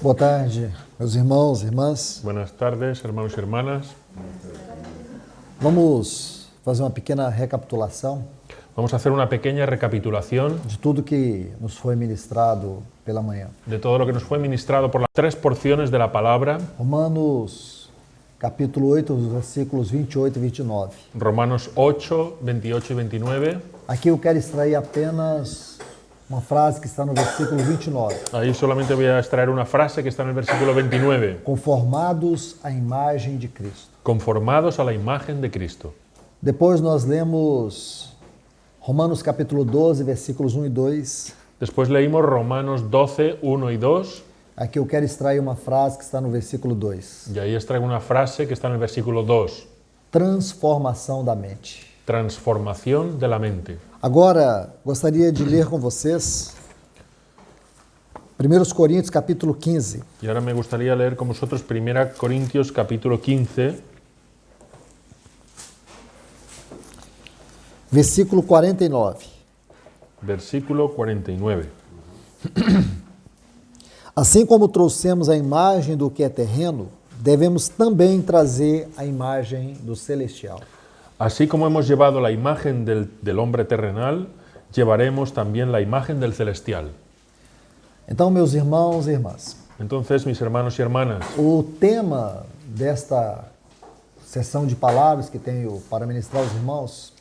Boa tarde, meus irmãos e irmãs. Buenas tardes, hermanos y hermanas. Vamos fazer uma pequena recapitulação Vamos a hacer una pequeña recapitulación de tudo que nos foi ministrado pela manhã. de todo lo que nos fue ministrado por las tres porciones de la palabra. Romanos, capítulo 8, os versículos 28 e 29. Romanos 8, 28 y 29. Aqui eu quero extrair apenas uma frase que está no versículo 29. Ahí solamente voy a extraer una frase que está en el versículo 29. Conformados à imagem de Cristo. Conformados a la imagen de Cristo. Depois nós lemos Romanos capítulo 12, versículos 1 e 2. Después leímos Romanos 12, 1 y 2. Aqui eu quero extrair uma frase que está no versículo 2. Y ahí extraigo una frase que está en el versículo 2. Transformação da mente. Transformación de la mente. Agora, gostaria de ler com vocês 1 Coríntios capítulo 15. Y ahora me gustaría leer con vosotros 1 Corintios capítulo 15, Versículo 49. versículo 49. Assim como trouxemos a imagem do que é terreno, devemos também trazer a imagem do celestial. Así como hemos llevado la imagen del hombre terrenal, llevaremos también la imagen del celestial. Então, meus irmãos e irmãs, Entonces, mis hermanos y hermanas, o tema desta sessão de palavras que tenho para ministrar aos irmãos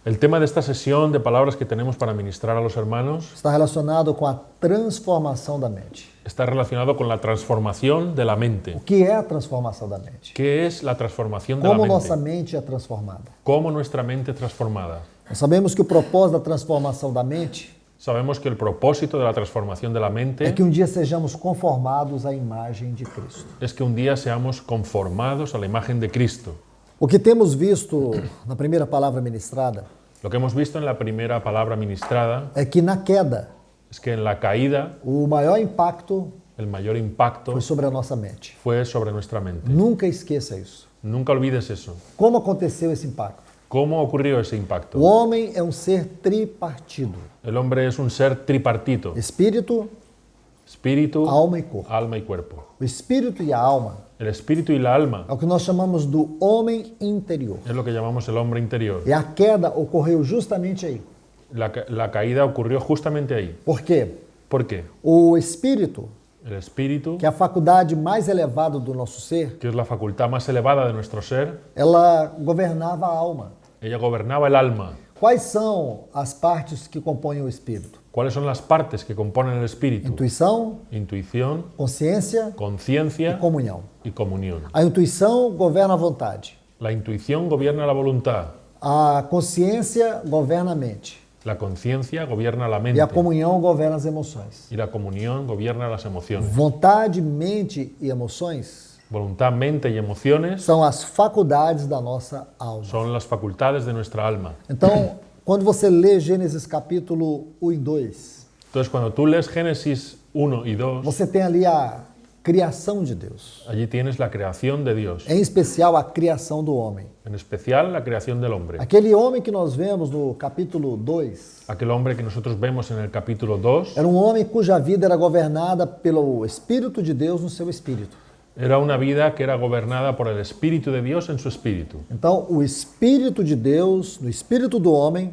el tema de esta sesión de palabras que tenemos para ministrar a los hermanos está relacionado com a transformação da mente. está relacionado con la transformación de la mente. O que é a transformação da mente? ¿Qué es la transformación de la Como mente? nossa mente é transformada? ¿Cómo nuestra mente es transformada? Nós sabemos que o propósito da transformação da mente Sabemos que el propósito de la transformación de la é mente que um dia sejamos conformados à imagem de Cristo. es que un día seamos conformados a la imagen de Cristo. O que temos visto na primeira palavra ministrada Lo que hemos visto en la primera palabra ministrada é que na queda es que en la caída o maior impacto el mayor impacto foi sobre a nossa mente. fue sobre nuestra mente. Nunca esqueça isso. Nunca olvides eso. Como aconteceu esse impacto? ¿Cómo ocurrió ese O impacto? homem é um ser tripartido: El hombre es un ser tripartito, espírito, espíritu, alma e corpo. alma y cuerpo. O espírito e a alma El espíritu y la alma é o que nós chamamos do homem interior. es lo que llamamos el hombre interior. E a queda ocorreu justamente aí. La caída ocurrió justamente ahí. Por quê? ¿Por qué? O espírito, El espíritu, que é a faculdade mais elevada do nosso ser, que es la facultad más elevada de nuestro ser, ela governava a alma. ella gobernaba el alma. Quais são as partes que compõem o espírito? ¿Cuáles son las partes que componen el espíritu? Intuição, Intuición, consciência e conciencia comunhão. y comunión. A intuição governa a vontade. La intuición gobierna la voluntad, A consciência governa a mente. la conciencia gobierna la E mente a comunhão governa as emoções. y la comunión gobierna las emociones. Vontade, mente e emoções Voluntad, mente y emociones são as faculdades da nossa alma. son las facultades de nuestra alma. Então, quando você lê Gênesis capítulo 1 e 2, Entonces, cuando tú lees Génesis 1 y 2, você tem ali a criação de Deus. allí tienes la creación de Dios, Em especial a criação do homem. en especial la creación del hombre. Aquele homem que nós vemos no capítulo 2 Aquel hombre que nosotros vemos en el capítulo 2 era um homem cuja vida era governada pelo Espírito de Deus no seu espírito. era una vida que era gobernada por el Espíritu de Dios en su espíritu. Então, o Espírito de Deus, no espírito do homem,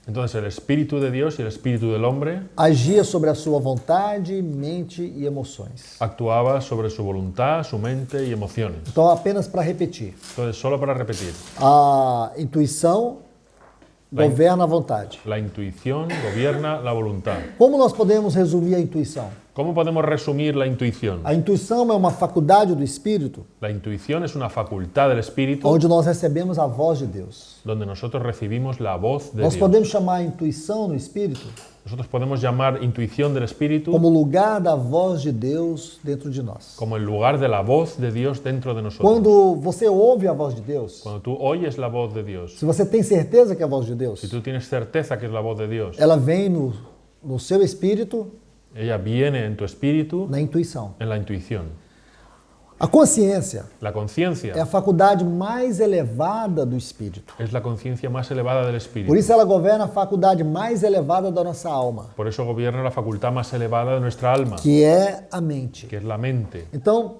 Entonces, el Espíritu de Dios y el Espíritu del hombre agia sobre a sua vontade, mente e emoções. actuaba sobre su voluntad, su mente y emociones. Então, apenas para repetir, Entonces, solo para repetir, a intuição governa a vontade. la intuición gobierna la voluntad. Como nós podemos resumir a intuição? ¿Cómo podemos resumir la intuición? A intuição é uma faculdade do espírito La intuición es una facultad del Espíritu onde nós recebemos a voz de Deus. donde nosotros recibimos la voz de Nós Dios. podemos chamar a intuição no espírito Nosotros podemos llamar intuición del Espíritu como lugar da voz de Deus dentro de nós. como el lugar de la voz de Dios dentro de nosotros. Quando você ouve a voz de Deus, Cuando tú oyes la voz de Dios, se você tem certeza que é a voz de Deus, si tú tienes certeza que es la voz de Dios, ela vem no seu espírito, ella viene en tu espíritu, na intuição. en la intuición. A consciência La é a conciencia faculdade mais elevada do espírito. es la conciencia más elevada del Por espíritu. isso ela governa a faculdade mais elevada da nossa alma, Por eso gobierna la facultad más elevada de nuestra alma, que é a mente. que es la mente. Então,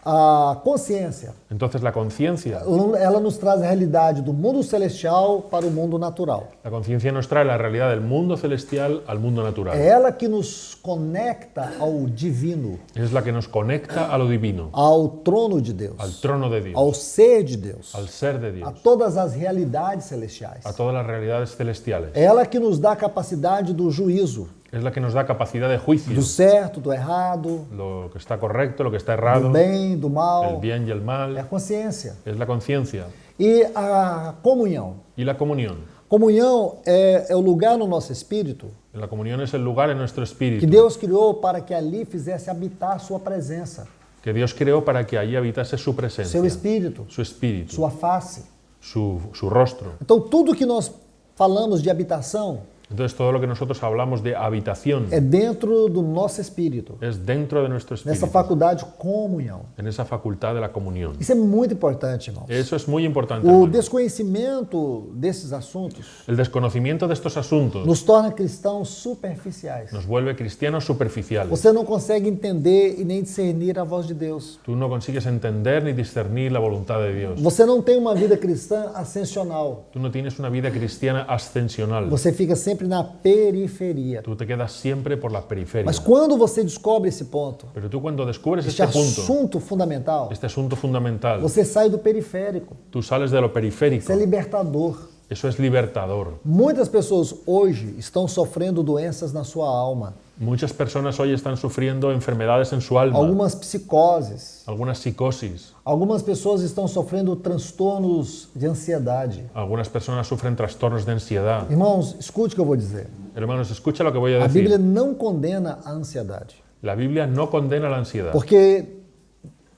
a consciência, Entonces la conciencia ela nos traz a realidade do mundo celestial para o mundo natural. La conciencia nos trae la realidad del mundo celestial al mundo É natural. ela que nos conecta ao divino, Es la que nos conecta a lo divino, ao trono de Deus, al trono de Dios, ao ser de Deus, al ser de a Dios, todas as realidades celestiais. a todas las realidades celestiales. É ela que nos dá a capacidade do juízo, Es la que nos da capacidad de juicio, do certo, do errado, lo que está correcto, lo que está do errado, bem, do el mal. bien y el É a mal. consciência. Es la conciencia E a comunhão. y la comunión. Comunhão é o lugar no nosso espírito La comunión es el lugar en nuestro que espíritu Deus criou para que ali fizesse habitar a sua presença, que Dios creó para que allí habitase su seu presencia, espírito, su espíritu, sua face. su rostro. Então, tudo que nós falamos de habitação Entonces todo lo que nosotros hablamos de habitación é dentro do nosso espírito, es dentro de nuestro nessa espíritu, faculdade comunhão. en esa facultad de la comunión. Isso é muito importante, irmãos. Eso es muy importante. O hermano. desconhecimento desses assuntos El desconocimiento de estos asuntos nos torna cristãos superficiais. nos vuelve cristianos superficiales. Você não consegue entender e nem discernir a voz de Deus. Tú no consigues entender ni discernir la voluntad de Dios. Você não tem uma vida cristã ascensional. Tú no tienes una vida cristiana ascensional. Você fica sempre na periferia. Tú te quedas siempre por la periferia. Mas quando você descobre esse ponto, Pero tú cuando descubres este este punto, assunto fundamental, este asunto fundamental, você sai do periférico. tú sales de lo periférico. Isso é libertador. Eso es libertador. Muitas pessoas hoje estão sofrendo doenças na sua alma, Muchas personas hoy están sufriendo enfermedades en su alma, algumas psicoses. algunas psicosis, Algumas pessoas estão sofrendo transtornos de ansiedade. algunas personas sufren trastornos de ansiedad. Irmãos, escute o que eu vou dizer. Hermanos, escucha lo que voy a A Bíblia decir. não condena a ansiedade, La Biblia no condena la ansiedad, porque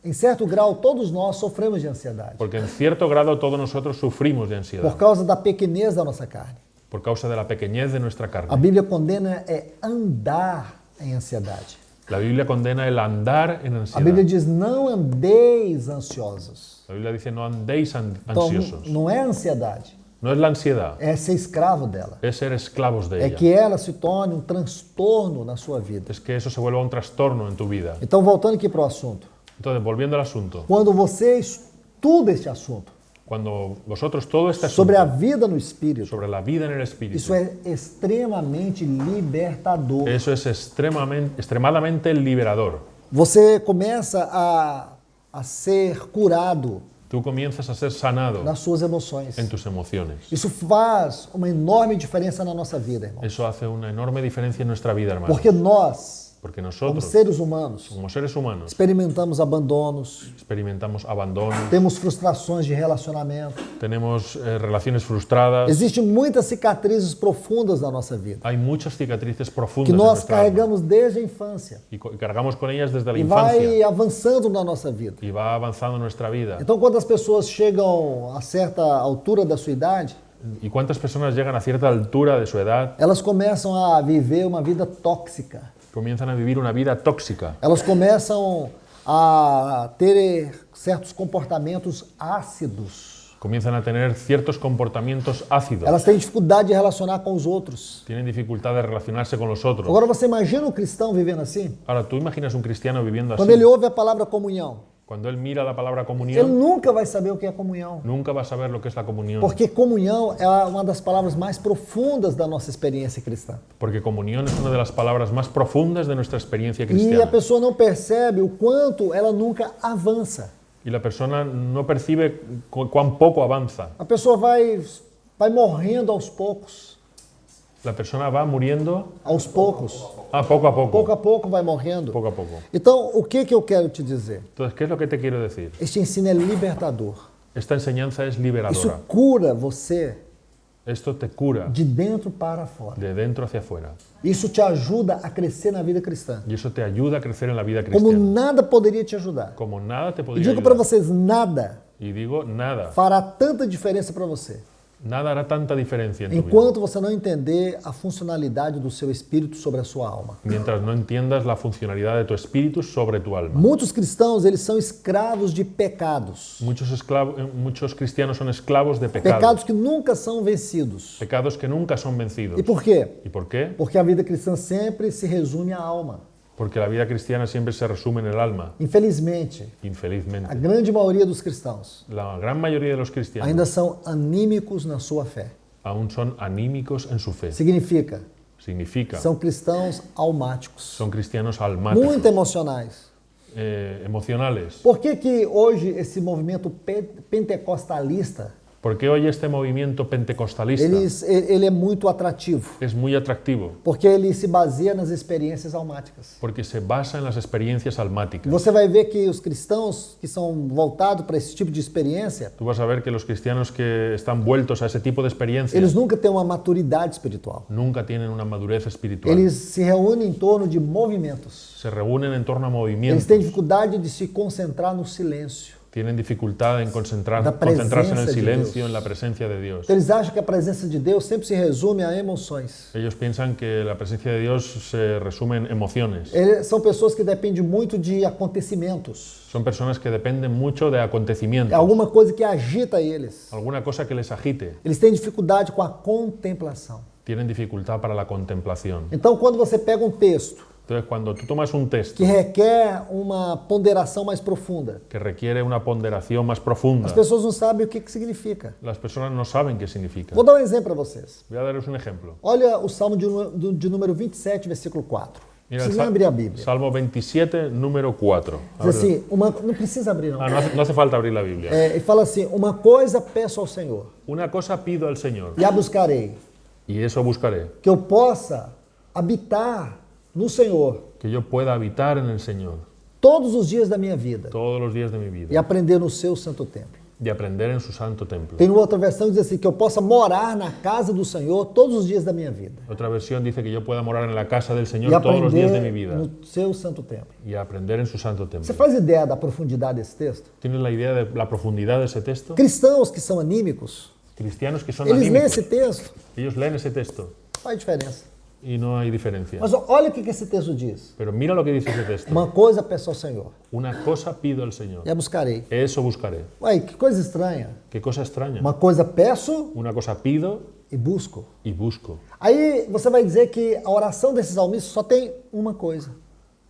em certo grau todos nós sofremos de ansiedade, porque en cierto grado todos nosotros sufrimos de por ansiedad, causa da pequenez da nossa carne. por causa de la pequeñez de nuestra A carne. Bíblia condena andar em ansiedade. La Biblia condena el andar en A Bíblia ansiedad. diz: não andeis ansiosos. La Biblia dice no andéis Então, ansiosos. não é ansiedade, No es la ansiedad, é ser escravo dela. es ser esclavos de É ella. que ela se torne um transtorno na sua vida. Es que eso se vuelva un trastorno en tu vida. Então, voltando aqui para o assunto. Entonces, volviendo al asunto, Quando você estuda este assunto, cuando vosotros todo este sobre a asunto vida no espírito, sobre la vida en el espíritu, isso é extremamente libertador. eso es extremadamente liberador. Você começa a ser curado Tú comienzas a ser sanado nas suas emoções. en tus emociones. Isso faz uma enorme diferença na nossa vida, irmão. Eso hace una enorme diferencia en nuestra vida, hermano. Porque nós, Porque como nosotros, seres humanos, como seres humanos, experimentamos abandonos, experimentamos abandono, temos frustrações de relacionamento. tenemos relaciones frustradas, Existem muitas cicatrizes profundas na nossa vida, hay muchas cicatrices que profundas en nós nuestra alma carregamos desde a infância y cargamos con ellas desde la e infancia vai avançando na nossa vida. y va avanzando en nuestra vida. Então, quando as pessoas chegam a certa altura da sua idade, ¿Y cuántas personas llegan a cierta altura de su edad? elas começam a viver uma vida tóxica. Comienzan a vivir una vida tóxica. Elas começam a ter certos comportamentos ácidos. Comienzan a tener ciertos comportamientos ácidos. Elas têm dificuldade de relacionar com os outros. Tienen dificultad de relacionarse con los otros. Agora, você imagina um cristão vivendo assim? Ahora, ¿tú imaginas un cristiano viviendo así? Quando ele ouve a palavra comunhão, Cuando él mira la palabra ele comunión, nunca vai saber o que é comunhão. nunca va a saber lo que es la comunión. Porque comunhão é uma das palavras mais profundas da nossa experiência cristã. Porque comunión es una de las palabras más profundas de nuestra experiencia E a cristiana. pessoa não percebe o quanto ela nunca avança. Y la persona no percibe cuán poco avanza. A pessoa vai morrendo aos poucos. La persona va muriendo Aos poucos. poco a poco. Pouco a pouco vai morrendo. Poco a poco. Então, o que eu quero te dizer? Entonces, ¿qué es lo que te quiero decir? Este ensino é libertador. Esta enseñanza es Isso liberadora. cura você Esto te cura de dentro para fora. de dentro hacia afuera. Isso te ajuda a crescer na vida cristã. Y eso te ayuda a crecer en la vida Como cristiana. nada poderia te ajudar. Como nada te E podría digo para ayudar. vocês, nada Y digo, nada fará tanta diferença para você Nada hará tanta diferencia en tu vida. enquanto você não entender a funcionalidade do seu espírito sobre a sua alma. Mientras no entiendas la funcionalidad de tu espíritu sobre tu alma. Muitos cristãos, eles são escravos de pecados. Muchos cristianos son esclavos de pecados. Pecados que nunca são vencidos. Pecados que nunca son vencidos. E por quê? ¿Y por qué? Porque a vida cristã sempre se resume à alma. Porque la vida cristiana siempre se resume en el alma, Infelizmente, a infelizmente. grande maioria dos cristãos La gran mayoría de los cristianos ainda são anímicos na sua fé. aún son anímicos en su fe. Significa, Significa, são cristãos almáticos, son cristianos muito almáticos, emocionais. emocionales. Por que que hoje esse movimento pentecostalista, ¿Por qué hoy este movimiento pentecostalista ele é muito atrativo? es muy atractivo? Porque ele se baseia nas experiências almáticas. Porque se basa en las experiencias almáticas. Você vai ver que os cristãos que são voltados para esse tipo de experiência, Tú vas a ver que los cristianos que están vueltos a ese tipo de experiencias eles nunca têm uma maturidade espiritual. nunca tienen una madurez espiritual. Eles se reúnem em torno de movimentos. Se reúnen en torno a Eles movimientos. têm dificuldade de se concentrar no silêncio. Tienen dificultad en Da concentrarse en el presencia de silencio, Dios. en la presencia de Dios. Então, eles acham que a presença de Deus sempre se resume a emoções. Ellos piensan que la presencia de Dios se resume en emociones. São pessoas que dependem muito de acontecimentos. Son personas que dependen mucho de É acontecimientos. alguma coisa que agita eles. Alguna cosa que les agite. Eles têm dificuldade com a contemplação. Tienen dificultad para la contemplación. Então, quando você pega um texto Entonces, cuando tú tomas un texto que requer uma ponderação mais profunda, que requiere una ponderación más profunda, as pessoas não sabem o que significa. las personas no saben qué significa. Vou dar um exemplo para vocês. Voy a daros un ejemplo. Olha o Salmo de número 27, versículo 4. Mira, Precisa abrir a Bíblia. Salmo 27, número 4. Diz assim, não precisa abrir não. No hace falta abrir la Biblia. E fala assim, uma coisa peço ao Senhor, Una cosa pido al Señor, e a buscarei, y eso buscaré, que eu possa habitar no Senhor que yo pueda habitar en el Señor todos os dias da minha vida todos los días de mi e vida aprender no seu santo templo. y aprender en su santo templo. Tem uma outra versão que diz assim, que eu possa morar na casa do Senhor todos os dias da minha vida Otra versión dice que yo pueda morar en la casa del e Señor todos los días de mi aprender vida no seu santo templo. y aprender en su santo Você templo. faz ideia da profundidade desse texto? ¿Tienes la idea de la profundidad de ese texto? Cristãos que são anímicos, Cristianos que son eles leem anímicos, esse texto, ellos leen ese texto faz diferença. y no hay diferencia. Mas olha o que esse texto diz. Pero mira lo que dice ese texto. Uma coisa peço ao Senhor, Una cosa pido al Señor, e a buscarei. eso buscaré. Ué, que coisa estranha. Qué cosa extraña. Uma coisa peço Una cosa pido e busco. y busco. Aí você vai dizer que a oração desses salmistas só tem uma coisa.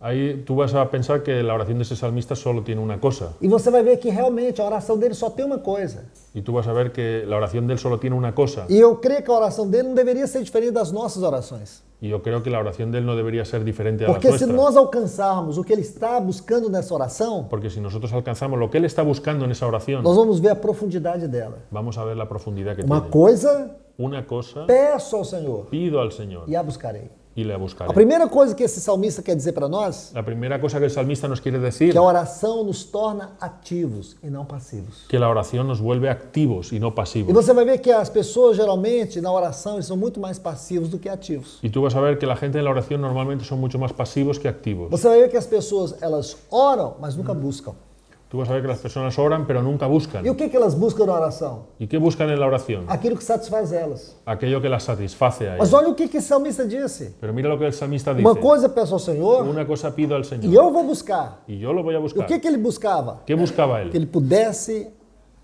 Ahí tú vas a pensar que la oración de ese salmista solo tiene una cosa. E você vai ver que realmente a oração dele só tem uma coisa. Y tú vas a ver que la oración de él solo tiene una cosa. E eu creio que a oração dele não deveria ser diferente das nossas orações. Y yo creo que la oración de él no debería ser diferente a las Porque se nuestras. nós alcançarmos o que ele está buscando nessa oração, Porque si nosotros alcanzamos lo que él está buscando en esa oración, nós vamos ver a profundidade dela. vamos a ver la profundidad que Uma tiene. coisa Una cosa peço ao Senhor pido al Señor e a buscarei. y le A buscaré. primeira coisa que esse salmista quer dizer para nós, La primera cosa que el salmista nos quiere decir, que a oração nos torna ativos e não passivos. que la oración nos vuelve activos y no E pasivos. você vai ver que as pessoas geralmente na oração eles são muito mais passivos do que ativos. Y tú vas a ver que la gente en la oración normalmente son mucho más pasivos que activos. Você vai ver que as pessoas elas oram, mas nunca buscam. Tú vas a ver que las personas oran pero nunca buscan. E o que elas buscam na oração? ¿Y qué buscan en la oración? Aquilo que satisfaz elas. Aquello que las satisface a Mas ellas. olha o que esse salmista disse. Pero mira lo que el salmista Uma dice. coisa peço ao Senhor Una cosa pido al e Señor eu vou buscar. y yo lo voy a E o buscar. que ele buscava? ¿Qué buscaba Que él? ele pudesse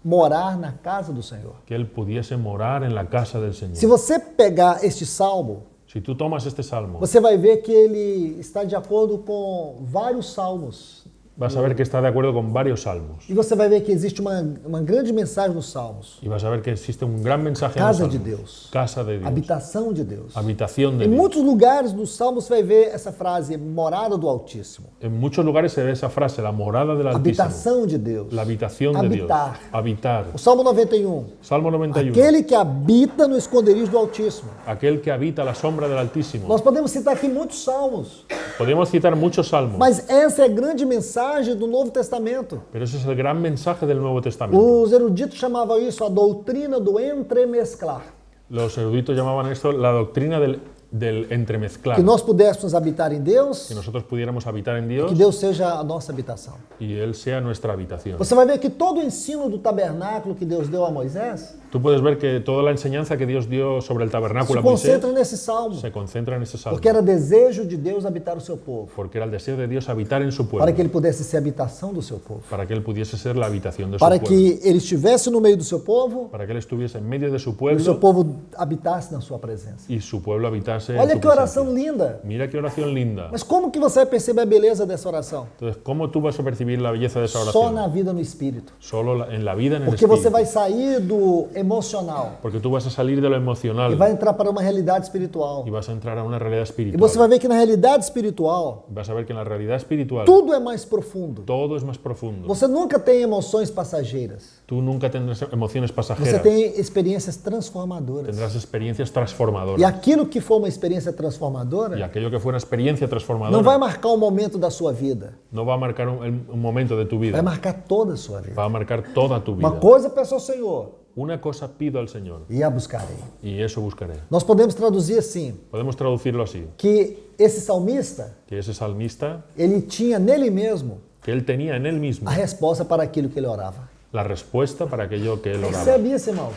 morar na casa do Senhor. Que él pudiese morar en la casa del Señor. Se você pegar este salmo, Si tú tomas este salmo, você vai ver que ele está de acordo com vários salmos. vas a ver que está de acuerdo con varios salmos. E você vai ver que existe uma grande mensagem nos salmos. Y vas a ver que existe un gran mensaje en Casa los de salmos. Deus. Casa de Dios. Habitação de Deus. Habitación de Em Dios. muitos lugares dos salmos você vai ver essa frase, morada do Altíssimo. En muchos lugares se ve esa frase, la morada del Altísimo. Habitação de Deus. La habitación de Dios. Habitar. Habitar. O Salmo 91. Salmo 91. Aquele que habita no esconderijo do Altíssimo. Aquel que habita la sombra del Altísimo. Nós podemos citar aqui muitos salmos, Podemos citar muchos salmos, mas essa é a grande mensagem do Novo Testamento. pero ese es el gran mensaje del Nuevo Testamento. Os eruditos chamavam isso a doutrina do entremesclar. Los eruditos llamaban esto la doctrina del del entremezclar, que nós pudéssemos habitar em Deus, que nosotros pudiéramos habitar en que Dios Deus seja a nossa habitação. y Él sea nuestra habitación. Você vai ver que todo o ensino do tabernáculo que Deus deu a Moisés Tú puedes ver que toda la enseñanza que Dios dio sobre el se tabernáculo a Moisés concentra nesse salmo, se concentra en ese salmo, porque era desejo de Deus habitar o seu povo, porque era el deseo de Dios habitar en su para pueblo, que ele pudesse ser a habitação do seu povo, para que Él pudiese ser la habitación de su para pueblo, que ele estivesse no meio do seu povo para que Él estuviese en medio de su e o seu pueblo povo habitasse na sua presença. y su pueblo habitase en Olha su que oração presencia. linda! Mira qué oración linda. Mas como que você vai perceber a beleza dessa oração? Entonces, ¿cómo tú vas a percibir la belleza de esa Só oración? na vida no Espírito. Solo en la vida, en el Porque você espíritu. vai sair do emocional Porque tú vas a salir de lo e emocional vai entrar para uma realidade espiritual. y vas a entrar a una realidad E espiritual. você vai ver que na realidade espiritual Vas a ver que en la realidad espiritual tudo é mais profundo. todo es más profundo. Você nunca tem emoções passageiras. Tú nunca tendrás emociones Você pasajeras. tem experiências transformadoras. Tendrás experiencias E transformadoras. aquilo que for uma experiência Y transformadora aquello que fue una experiencia não vai transformadora marcar um momento da sua vida, no va a marcar un momento de tu vai vida. marcar toda a sua vida. Va a marcar toda tu Uma vida. coisa peço ao Senhor Una cosa pido al Señor e a buscarei. y eso buscaré. Nós podemos traduzir assim, Podemos traducirlo así. que esse salmista, Que ese salmista, ele tinha nele mesmo que él tenía en él mismo a resposta para aquilo que ele orava. la respuesta para aquello que él oraba. Percebe isso, irmãos?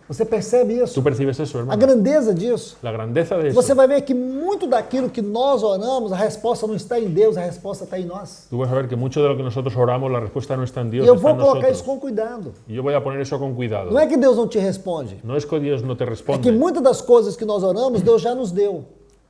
Você percebe isso? ¿Tú percibes eso, A hermano? grandeza disso. La grandeza de eso. Você vai ver que muito daquilo que nós oramos, a resposta não está em Deus, a resposta está em nós. Tú vas a ver que mucho de lo que nosotros oramos, la respuesta no está en Dios, E eu está vou en colocar nosotros. isso com cuidado. Y yo voy a poner eso con cuidado. Não é que Deus não te responde, No es que Dios no te é que responde, muitas das coisas que nós oramos, Deus já nos deu.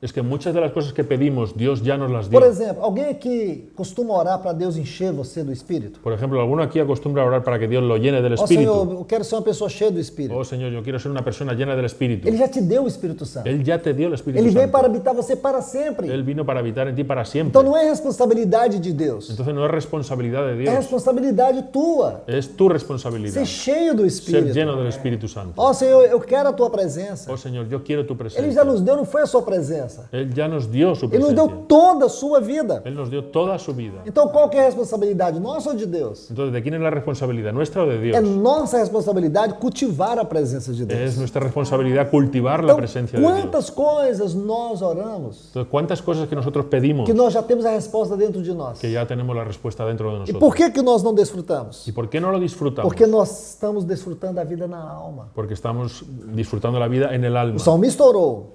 es que muchas de las cosas que pedimos, Dios ya nos las dio. Por exemplo, alguém aqui costuma orar para Deus encher você do Espírito? Por ejemplo, alguno aquí acostumbra a orar para que Dios lo llene del Ó Senhor, Espíritu. eu quero ser uma pessoa cheia do Espírito. Oh Señor, yo quiero ser una persona llena del Espíritu. Ele já te deu o Espírito Santo. Él ya te dio el Espíritu Ele veio Santo. para habitar você para sempre. Él vino para habitar en ti para siempre. Então não é responsabilidade de Deus, Entonces no es responsabilidad de é Dios, responsabilidade tua. es tu responsabilidad. Ser cheio do Ser Espírito. lleno del Espíritu Santo. Ó Senhor, eu quero a tua presença. Oh Señor, yo quiero tu Ele presencia. já nos deu, não foi a sua presença. Él ya nos dio su Ele nos presencia. deu toda a sua vida. Él nos dio toda su vida. Então qual que é a responsabilidade nossa ou de Deus? Entonces, ¿de quién es la responsabilidad? ¿Nuestra o de É Dios? nossa responsabilidade cultivar a presença de Deus. Es nuestra responsabilidad cultivar la Então, presencia de Dios. quantas coisas nós oramos Entonces, ¿cuántas cosas que nosotros pedimos que nós já temos a resposta dentro de nós? que ya tenemos la respuesta dentro de E nosotros? por que nós não desfrutamos? ¿Y por qué no lo disfrutamos? Porque nós estamos desfrutando a vida na alma. Porque estamos disfrutando la vida en el alma. O salmista orou.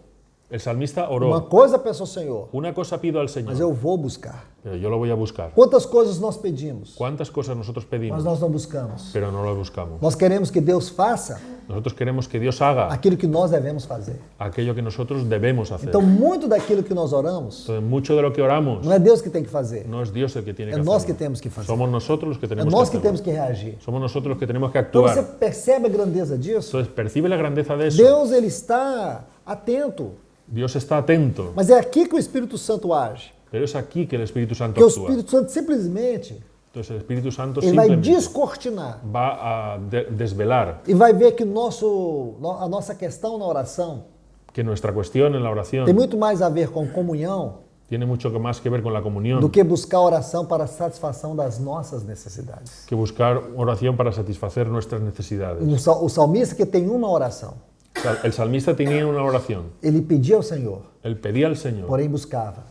El salmista Uma oró. coisa peço ao Senhor, Una cosa pido al mas Señor, eu vou buscar. pero yo lo voy a buscar. Quantas coisas nós pedimos, ¿Cuántas cosas nosotros mas pedimos, nós não buscamos? pero no lo buscamos? Nós queremos que Deus faça Nosotros queremos que Dios haga aquilo que nós devemos fazer. aquello que nosotros debemos hacer. Então, muito daquilo que nós oramos, Entonces, mucho de lo que oramos não é Deus que tem que fazer, no es Dios el que tiene é que nós que hacerlo. temos que fazer. Somos nosotros los que É tenemos nós que que temos hacerlo. que reagir. Somos nosotros los que tenemos que Então, você actuar. percebe a grandeza disso? Entonces, percibe la grandeza de eso. Deus, ele está atento. Dios está atento, Mas é aqui que o Espírito Santo age. pero es aquí que el Espíritu Santo Que o actúa. Espírito Santo simplesmente, Entonces, el Espíritu Santo ele vai simplemente descortinar va a desvelar e vai ver que a nossa questão na oração que nuestra cuestión en la oración tem muito mais a ver com comunhão tiene mucho más que ver con la comunión do que buscar oração para a satisfação das nossas necessidades. que buscar oración para satisfacer nuestras necesidades. O salmista que tem uma oração, O sea, el salmista tenía una oración, ele pedia ao Senhor, él pedía al Señor porém buscava.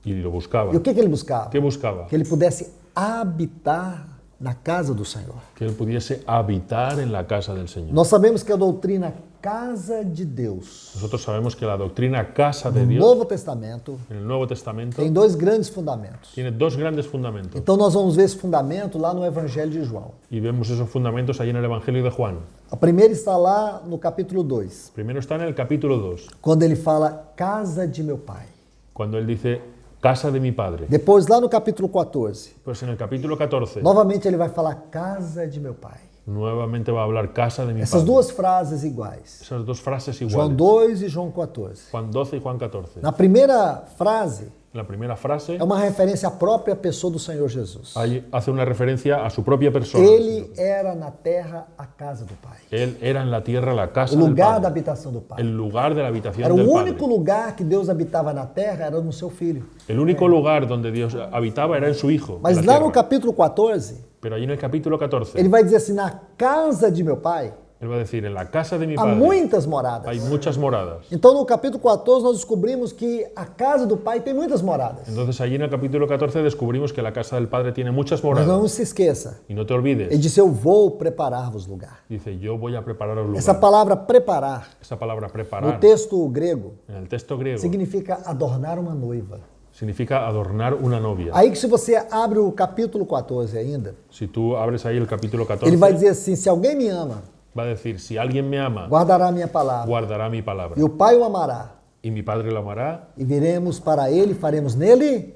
y lo buscaba. E o que ele buscava? ¿Qué buscaba? Que ele pudesse habitar na casa do Senhor. Que él pudiese habitar en la casa del Señor. Nós sabemos que a doutrina casa de Deus, Nosotros sabemos que la doctrina casa de no Dios Novo Testamento, en el Nuevo Testamento tem dois grandes fundamentos. tiene dos grandes fundamentos Então nós vamos ver esse fundamento lá no Evangelho de João. y vemos esos fundamentos ahí en el Evangelio de Juan. A primeira está lá no capítulo 2, Primero está en el capítulo 2, quando ele fala casa de meu pai. cuando él dice casa de mi padre. Depois lá no capítulo 14, Pues en el capítulo 14 novamente ele vai falar casa de meu pai. nuevamente va a hablar casa de mi Essas padre. duas frases iguais. Esas dos frases João iguales. 2 e João 14. Juan 12 y Juan 14. Na primeira frase La primera frase é uma referência à própria pessoa do Senhor Jesus. ahí hace una referencia a su propia persona. Ele era na terra a casa do Pai. Él era en la tierra la casa O del lugar da Padre, habitação do Pai. el lugar de la habitación Era o del único Padre. lugar que Deus habitava na terra, era no seu Filho. El único lugar donde Dios habitaba era en su Hijo. en Mas la lá tierra. no capítulo 14, Pero allí en el capítulo 14, ele vai dizer assim, na casa de meu Pai, Él va a decir, en la casa de mi há padre muitas moradas. hay muchas moradas. Então, no capítulo 14, nós descobrimos que a casa do Pai tem muitas moradas. Entonces allí en el capítulo 14 descubrimos que la casa del Padre tiene muchas Mas não moradas. se esqueça. Y no te Ele olvides, disse, eu vou preparar-vos lugar. dice, yo voy a prepararos lugar. Essa palavra preparar, Esa palabra no preparar, texto grego, en el texto griego, significa adornar uma noiva. significa adornar una novia. Aí que se você abre o capítulo 14 ainda, Si tú abres ahí el capítulo ele vai 14, dizer assim, se alguém me ama, va a decir, si alguien me ama, guardará a minha palavra. guardará mi palabra. E o Pai o amará. Y mi Padre lo amará, E viremos para ele e faremos nele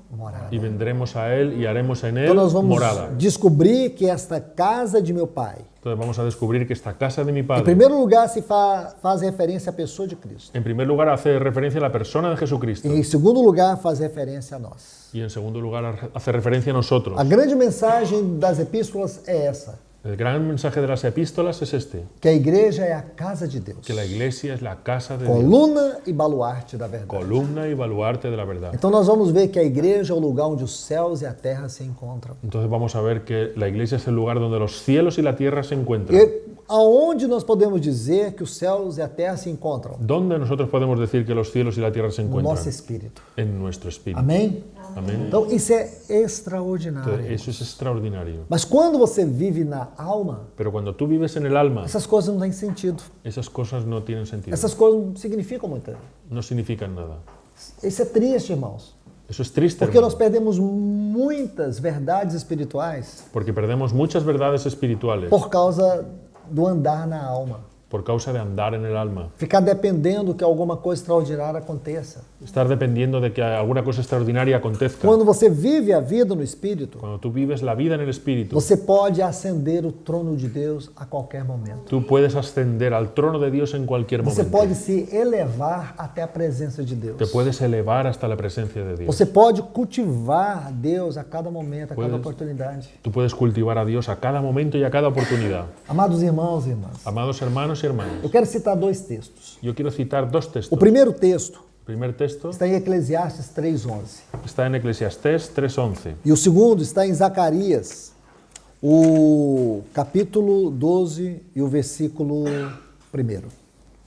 morada. y vendremos a él y haremos en él Então nós vamos morada. descobrir que esta casa de meu Pai, Entonces vamos a descubrir que esta casa de mi em Padre, primeiro lugar, se faz referência à pessoa de Cristo. en primer lugar, hace referencia a la persona de Jesucristo. E em segundo lugar, faz referência a nós. Y en segundo lugar, hace referencia a nosotros. A grande mensagem das epístolas é essa, El gran mensaje de las epístolas es este, que a igreja é a casa de Deus, que la iglesia es la casa de Dios, coluna e baluarte da verdade. columna y baluarte de la verdad. Então nós vamos ver que a igreja é o lugar onde os céus e a terra se encontram. Entonces vamos a ver que la iglesia es el lugar donde los cielos y la tierra se encuentran. E aonde nós podemos dizer que os céus e a terra se encontram? ¿Dónde nosotros podemos decir que los cielos y la tierra se No encuentran? nosso espírito. En nuestro espíritu. Amém? Amén. Então isso é Entonces, extraordinário. eso es extraordinario. Mas quando você vive na alma, Pero cuando tú vives en el alma, essas coisas não têm sentido. esas cosas no tienen sentido. Essas coisas não significam muito. No significan nada. Isso é triste, irmãos. Eso es triste, Porque nós hermano, perdemos muitas verdades espirituais porque perdemos muchas verdades espirituales por causa do andar na alma. por causa de andar en el alma. Ficar dependendo que alguma coisa extraordinária aconteça. Estar dependiendo de que alguna cosa extraordinaria acontezca. Quando você vive a vida no Espírito, Cuando tú vives la vida en el espíritu, você pode ascender o trono de Deus a qualquer momento. tú puedes ascender al trono de Dios en cualquier Você momento. pode se elevar até a presença de Deus. Te puedes elevar hasta la presencia de Dios. Você pode cultivar a Deus a cada momento, a cada Puedes. oportunidade. Tú puedes cultivar a Dios a cada momento y a cada oportunidad. Amados irmãos e irmãs, Amados hermanos y hermanas, eu quero citar dois textos. yo quiero citar dos O textos. primeiro texto El primer texto está em Eclesiastes 3:11. está en Eclesiastés 3:11 E o segundo está em Zacarias, o capítulo 12 e o versículo 1.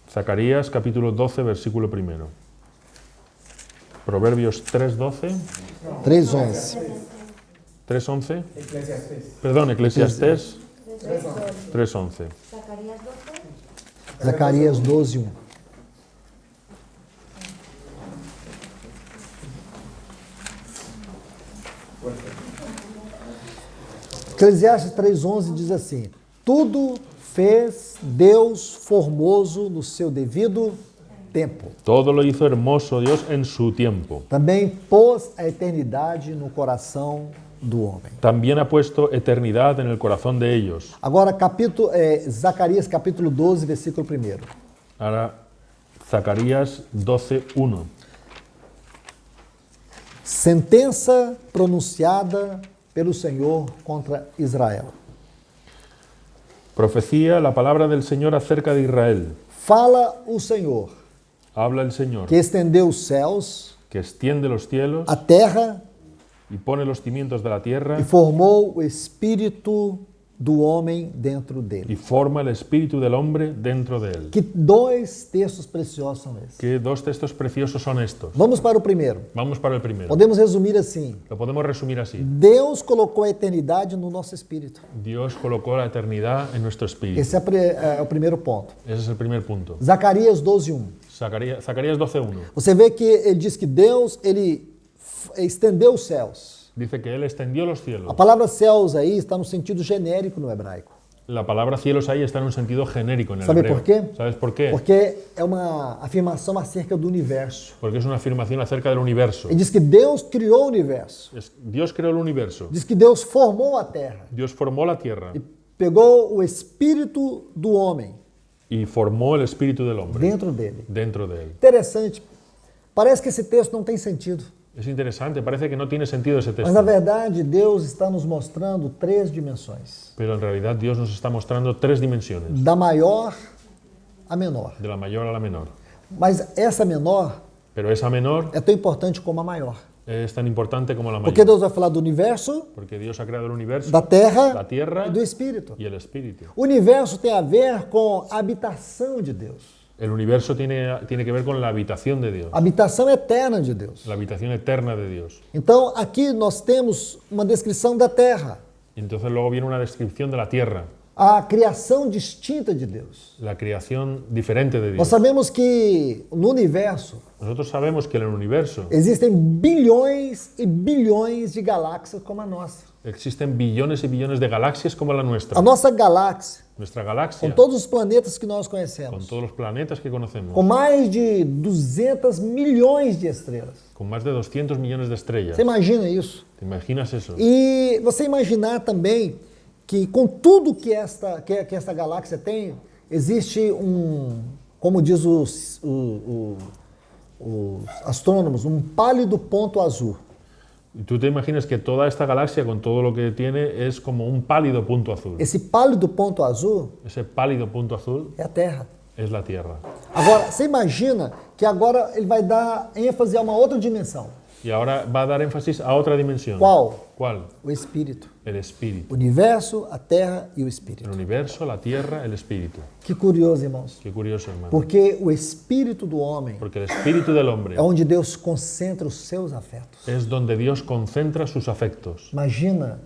Zacarías capítulo 12 versículo 1. Proverbios 3:12, 3:11. 3:11. Perdón, Eclesiastés 3:11. Zacarías 12. Zacarias 12:1. Eclesiastes 3:11 diz assim: tudo fez Deus formoso no seu devido tempo. Todo lo hizo hermoso Dios en su tiempo. Também pôs a eternidade no coração do homem. También ha puesto eternidad en el corazón de ellos. Agora, Zacarias capítulo 12, versículo 1. Ahora, Zacarías 12:1. Sentença pronunciada pelo Senhor contra Israel. Profecía, la palabra del Señor acerca de Israel. Fala o Senhor, Habla el Señor, que estendeu os céus, que extiende los cielos a terra y pone los cimientos de la tierra e formou o espírito do homem dentro y dele. forma el espíritu del hombre dentro de él. Que dois textos preciosos são esses? ¿Qué dos textos preciosos son estos? Vamos para o primeiro. Vamos para el primero. Podemos resumir assim: Lo podemos resumir así. Deus colocou a eternidade no nosso espírito. Dios colocó la eternidad en nuestro espíritu. Esse é o primeiro ponto. Ese es el primer punto. Zacarias 12:1. Zacarías 12:1. Você vê que ele diz que Deus estendeu os céus. Dice que Él extendió los A cielos. palavra céus aí está no sentido genérico no hebraico. La palabra cielos ahí está en un sentido genérico en el ¿Sabe hebreo. por qué? ¿Sabes por qué? Porque é uma afirmação acerca do universo. Porque es una afirmación acerca del universo. Ele diz que Deus criou o universo. Dios creó el universo. Diz que Deus formou a terra Dios formó la tierra e pegou o espírito do homem y formó el espíritu del hombre dentro dele. dentro de él. Interessante. Parece que esse texto não tem sentido. Es interesante, parece que no tiene sentido ese Mas na texto. verdade Deus está nos mostrando três dimensões. Pero en realidad Dios nos está mostrando tres dimensiones, Da maior a menor. de la mayor a la menor. Mas essa menor Pero esa menor é tão importante como a maior. es tan importante como la Porque mayor. Deus vai falar do universo, Porque Dios ha creado el universo, da terra la tierra e do espírito. y el espíritu. O universo tem a ver com a habitação de Deus, El universo tiene que ver con la habitación de Dios, a habitação eterna de Deus. la habitación eterna de Dios. Então, aqui nós temos uma descrição da terra, Y entonces luego viene una descripción de la tierra, a criação distinta de Deus. la creación diferente de Nós Dios. sabemos que no universo Nosotros sabemos que en el universo existem bilhões e bilhões de galáxias como a nossa. existen billones y billones de galaxias como la nuestra. A nossa galáxia, Nuestra com galaxia, todos os planetas que nós con conhecemos, todos los planetas que conocemos, com mais de 200 milhões de estrelas. con más de 200 millones de estrellas. Você imagina isso? ¿Te imaginas eso? E você imaginar também que com tudo que esta galáxia tem, existe como diz os astrônomos, um pálido ponto azul. Y tú te imaginas que toda esta galaxia, con todo lo que tiene, es como un pálido punto azul. Esse pálido ponto azul Ese pálido punto azul é a Terra. es la Tierra. Agora, você imagina que agora ele vai dar ênfase a uma outra dimensão. Y ahora va a dar énfasis a otra dimensión. Qual? ¿Cuál? O Espírito. El espíritu. O universo, a Terra e o El Espírito. universo, la tierra, el espíritu. Que curioso, irmãos. Qué curioso, hermano. Porque o Espírito do homem Porque el espíritu del hombre é onde Deus concentra os seus afetos. es donde Dios concentra sus afectos. Imagina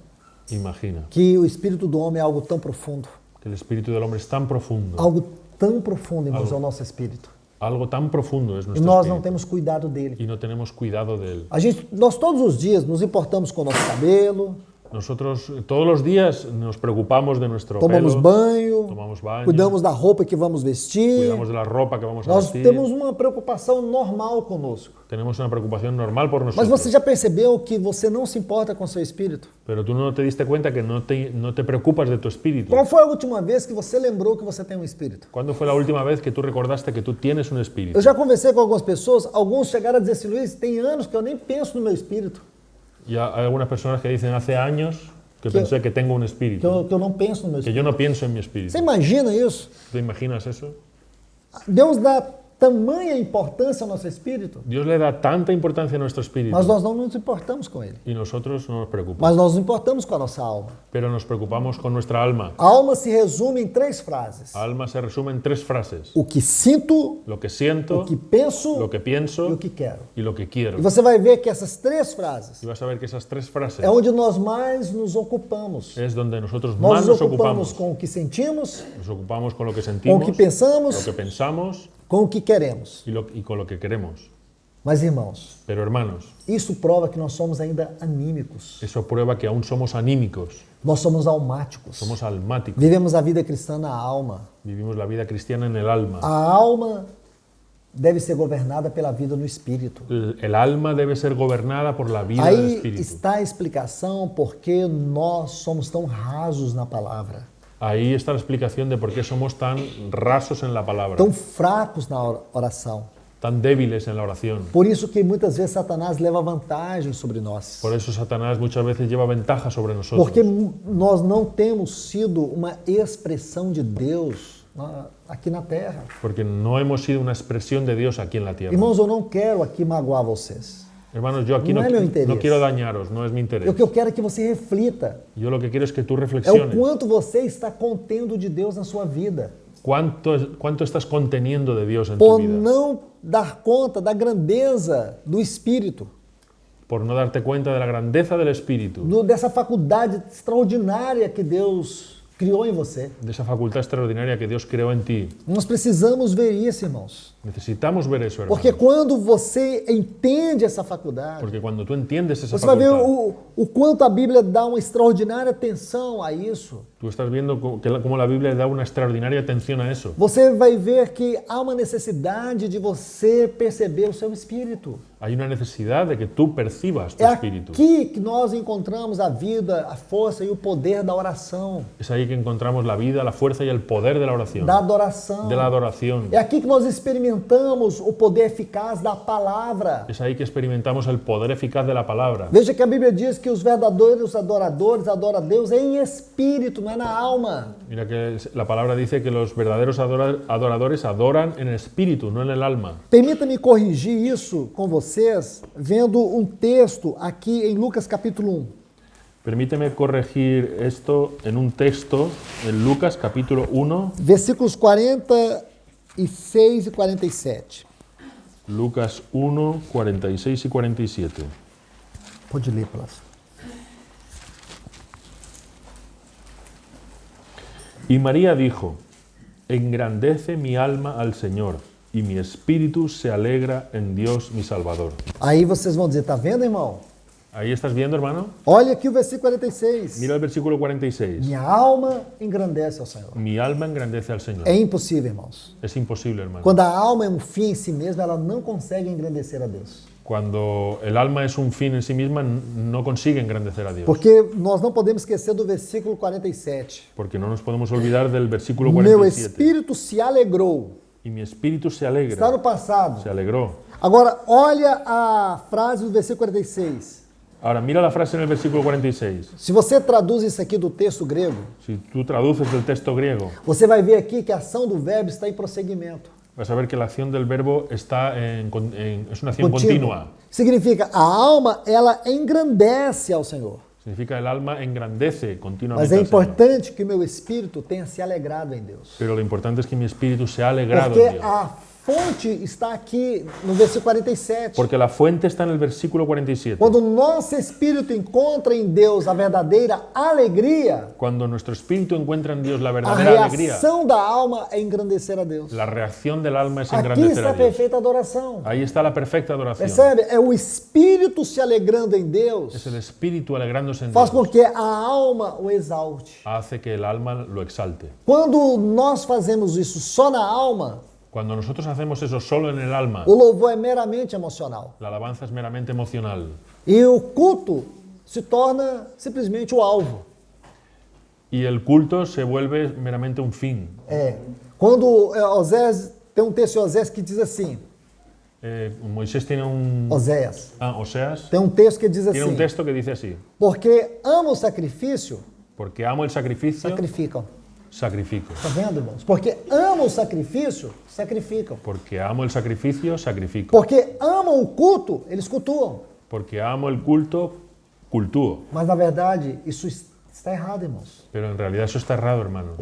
Imagina que o Espírito do homem é algo tão profundo. que el espíritu del hombre es tan profundo. Algo tão profundo, irmãos, é o nosso Espírito. Algo tan profundo es E nuestro nós não espíritu. temos cuidado dele. Y no tenemos cuidado de él. Nós todos os dias nos importamos com o nosso cabelo, Nosotros todos los días nos preocupamos de nuestro tomamos pelo, banho, tomamos baño, cuidamos da roupa que vamos vestir. cuidamos de la ropa que vamos a Nós vestir. temos uma preocupação normal conosco. Tenemos una preocupación normal por Mas nosotros. você já percebeu que você não se importa com seu espírito? Pero tú no te diste cuenta que no te preocupas de tu espíritu. Qual foi a última vez que você lembrou que você tem um espírito? ¿Cuándo fue la última vez que tú recordaste que tú tienes un espíritu? Eu já conversei com algumas pessoas, alguns chegaram a dizer assim, Luiz, tem anos que eu nem penso no meu espírito, Ya hay algunas personas que dicen hace años que Que- pensé que tengo un que espíritu, eu não penso no meu que espírito. yo no pienso en mi espíritu. Você imagina isso? ¿Te imaginas eso? Deus dá tamanha importância ao nosso espírito, Dios le da tanta importancia a nuestro espíritu mas nós não nos importamos com ele. y nosotros no nos preocupamos. Mas nós nos importamos com a nossa alma. Pero nos preocupamos con nuestra alma. A alma se resume em 3 frases. Alma se resume en 3 frases. O que sinto, Lo que siento, o que penso lo que e pienso o que quero. y lo que quiero. E você vai ver que essas 3 frases Y vas a ver que esas 3 frases é onde nós mais nos ocupamos. es donde nosotros Nós más nos nos ocupamos. com o que sentimos, Nos ocupamos con lo que com o sentimos, que pensamos, lo que pensamos com o que queremos. y con lo que queremos. Mas, irmãos, Pero hermanos, isso prova que nós somos ainda anímicos. eso prueba que aún somos anímicos, Nós somos almáticos. somos almáticos. Vivemos a vida cristã na alma. Vivimos la vida cristiana en el alma. A alma deve ser governada pela vida no espírito. El alma debe ser gobernada por la vida del Aí espíritu. está a explicação por que nós somos tão rasos na palavra, Ahí está la explicación de por qué somos tan rasos en la palabra, tão fracos na oração. tan débiles en la oración. Por isso que muitas vezes Satanás leva vantagem sobre nós. Por eso Satanás muchas veces lleva ventaja sobre nosotros. Porque nós não temos sido uma expressão de Deus aqui na terra. Porque no hemos sido una expresión de Dios aquí en la tierra. Irmãos, eu não quero aqui magoar vocês. Hermanos, yo aquí No no, es mi interés. no quiero dañaros, no es mi interés. O que eu quero é que você reflita. Yo lo que quiero es que tú É o reflexiones. quanto você está contendo de Deus na sua vida. ¿Cuánto estás conteniendo de Dios en tu Por vida? não dar conta da grandeza do Espírito, Por no darte cuenta de la grandeza del Espíritu, dessa faculdade extraordinária que Deus criou em você. de esa facultad extraordinaria que Dios creó en ti. Nós precisamos ver isso, irmãos. Necesitamos ver eso, hermanos. Porque quando você entende essa faculdade, Porque cuando tú entiendes esa você vai ver facultad, o quanto a Bíblia dá uma extraordinária atenção a isso. tú estás viendo cómo la Biblia da una extraordinaria atención a eso. Você vai ver que há uma necessidade de você perceber o seu espírito. Hay una necesidad de que tú percibas tu É espíritu. aqui que nós encontramos a vida, a força e o poder da oração, Es ahí que encontramos la vida, la fuerza y el poder de la oración. da adoração. De la adoración. É aqui que nós experimentamos o poder eficaz da palavra. Es ahí que experimentamos el poder eficaz de la palabra. Veja que a Bíblia diz que os verdadeiros adoradores adoram a Deus em espírito. não é na alma. Mira que la palabra dice que los verdaderos adoradores adoran en el espíritu, no en el alma. Permita-me corrigir isso com vocês, vendo um texto aqui em Lucas capítulo 1. Permíteme corregir esto en un texto en Lucas capítulo 1, Versículos 46 e 47. Lucas 1, 46 y 47. Pode ler, Plácido. Y María dijo, engrandece mi alma al Señor, y mi espíritu se alegra en Dios mi Salvador. Aí vocês vão dizer, tá vendo, irmão? Ahí estás viendo, hermano. Olha aqui o versículo 46. Mira el versículo 46. Minha alma engrandece ao Senhor. Mi alma engrandece al Señor. É impossível, irmãos. Es imposible, hermano. Quando a alma é um fim em si mesma, ela não consegue engrandecer a Deus. Cuando el alma es un fin en sí misma, no consigue engrandecer a Dios. Porque nós não podemos esquecer do versículo 47. Porque no nos podemos olvidar del versículo Meu 47. espírito se alegrou. Y mi espíritu se Está alegra. no passado. Se alegró. Agora, olha a frase do versículo 46. Ahora, mira la frase en el versículo 46. Se você traduz isso aqui do texto grego, Si tú traduces del texto griego, você vai ver aqui que a ação do verbo está em prosseguimento. vas a ver que la acción del verbo está es una acción continua. Significa, a alma, ela engrandece ao Senhor. Significa el alma engrandece Mas continuamente é al Señor. importante que o meu espírito tenha se alegrado em Deus. Pero lo importante es que mi espíritu se ha alegrado Porque en Dios. a fonte está aqui no versículo 47. Porque la fuente está en el versículo 47. Quando o nosso espírito encontra em Deus a verdadeira alegria, Cuando nuestro espíritu encuentra en Dios la a verdadera alegría, reação da alma é engrandecer a Deus. la reacción del alma es Aqui engrandecer está a a Dios. perfeita adoração. Ahí está la perfecta adoración. Percebe? É o espírito se alegrando em Es Deus, el espíritu alegrándose en faz Dios. com que a alma o exalte. Hace que el alma lo exalte. Quando nós fazemos isso só na alma, Cuando nosotros hacemos eso solo en el alma, o louvor é meramente emocional. la alabanza es meramente emocional. E o culto se torna simplesmente o alvo. Y el culto se vuelve meramente un fin. Quando Osés, tem um texto de Osés que diz assim, Moisés tiene un... Oséias, Oseas tem um texto que diz tiene assim, un texto que dice así. porque ama o sacrifício, Porque amo el sacrificio, sacrificam. sacrifico. Tá vendo, irmãos? Porque ama o sacrifício, sacrificam. Porque amo el sacrificio, sacrifico. Porque amam o culto, eles cultuam. Porque amo el culto, cultúo. Mas na verdade, isso está errado, irmãos. Pero en realidad eso está errado, hermanos.